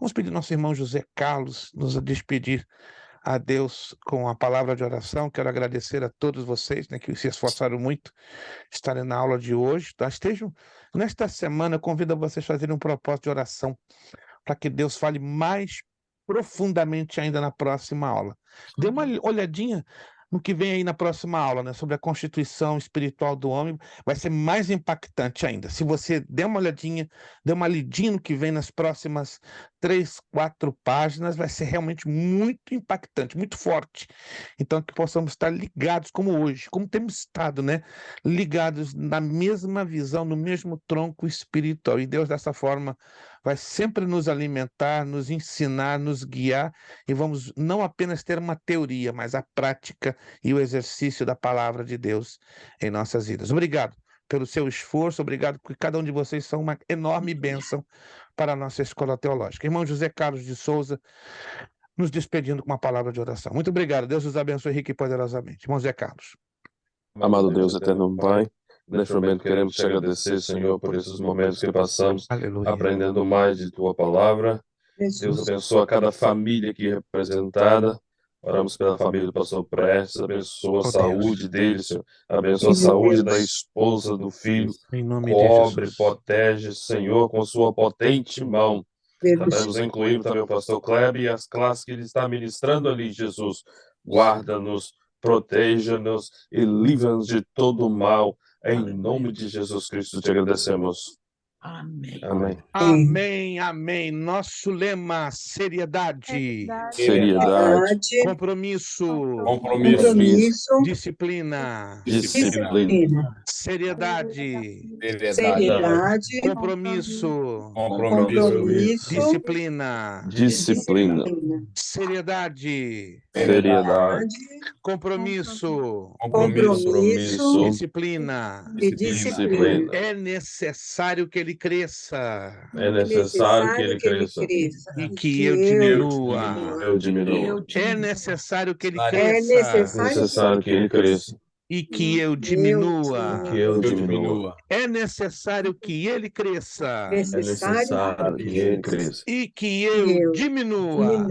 Vamos pedir ao nosso irmão José Carlos nos despedir a Deus com a palavra de oração. Quero agradecer a todos vocês, né, que se esforçaram muito estarem na aula de hoje. Tá? Estejam nesta semana, eu convido vocês a fazerem um propósito de oração para que Deus fale mais profundamente ainda na próxima aula. Dê uma olhadinha no que vem aí na próxima aula, né, sobre a constituição espiritual do homem. Vai ser mais impactante ainda. Se você der uma olhadinha, dê uma lidinha no que vem nas próximas 3, 4 páginas, vai ser realmente muito impactante, muito forte. Então, que possamos estar ligados como hoje, como temos estado, né? Ligados na mesma visão, no mesmo tronco espiritual. E Deus, dessa forma, vai sempre nos alimentar, nos ensinar, nos guiar, e vamos não apenas ter uma teoria, mas a prática e o exercício da palavra de Deus em nossas vidas. Obrigado pelo seu esforço, obrigado porque cada um de vocês são uma enorme bênção para a nossa escola teológica. Irmão José Carlos de Souza, nos despedindo com uma palavra de oração. Muito obrigado, Deus os abençoe rico e poderosamente. Irmão José Carlos.
Amado Deus, eterno Pai, neste momento queremos te agradecer, Senhor, por esses momentos que passamos,
Aleluia.
aprendendo mais de Tua Palavra. Deus abençoa cada família aqui representada. Oramos pela família do pastor Prestes, abençoa a saúde dele, Senhor. Abençoa a saúde da esposa, do filho.
Em nome
Cobre,
de Jesus.
protege, Senhor, com sua potente mão. Estamos incluindo também o pastor Kleber e as classes que ele está ministrando ali, Jesus. Guarda-nos, proteja-nos e livra-nos de todo mal. Em nome de Jesus Cristo te agradecemos.
Amém.
Amém.
Amém, amém. Nosso lema, seriedade,
Seriedade,
compromisso, disciplina, seriedade, compromisso, disciplina, seriedade, compromisso, disciplina. É necessário que ele cresça.
É necessário que ele cresça
e que eu diminua. É necessário que ele cresça.
É necessário que ele cresça
e que eu diminua. É necessário que ele cresça.
É necessário que ele cresça
e que eu diminua.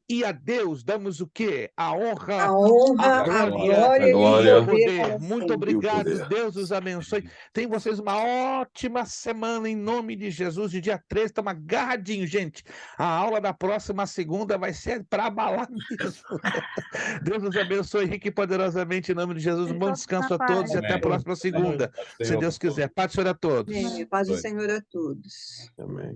E a Deus damos o quê? A honra, a glória e o poder. Muito obrigado, Deus os abençoe. Tenham vocês uma ótima semana em nome de Jesus. De dia 13, estamos agarradinhos, gente. A aula da próxima segunda vai ser para abalar mesmo. Deus os abençoe rico e poderosamente em nome de Jesus. Um bom descanso a todos e até a próxima segunda. Se Deus quiser. Paz do Senhor a todos.
Paz do Senhor a todos.
Amém.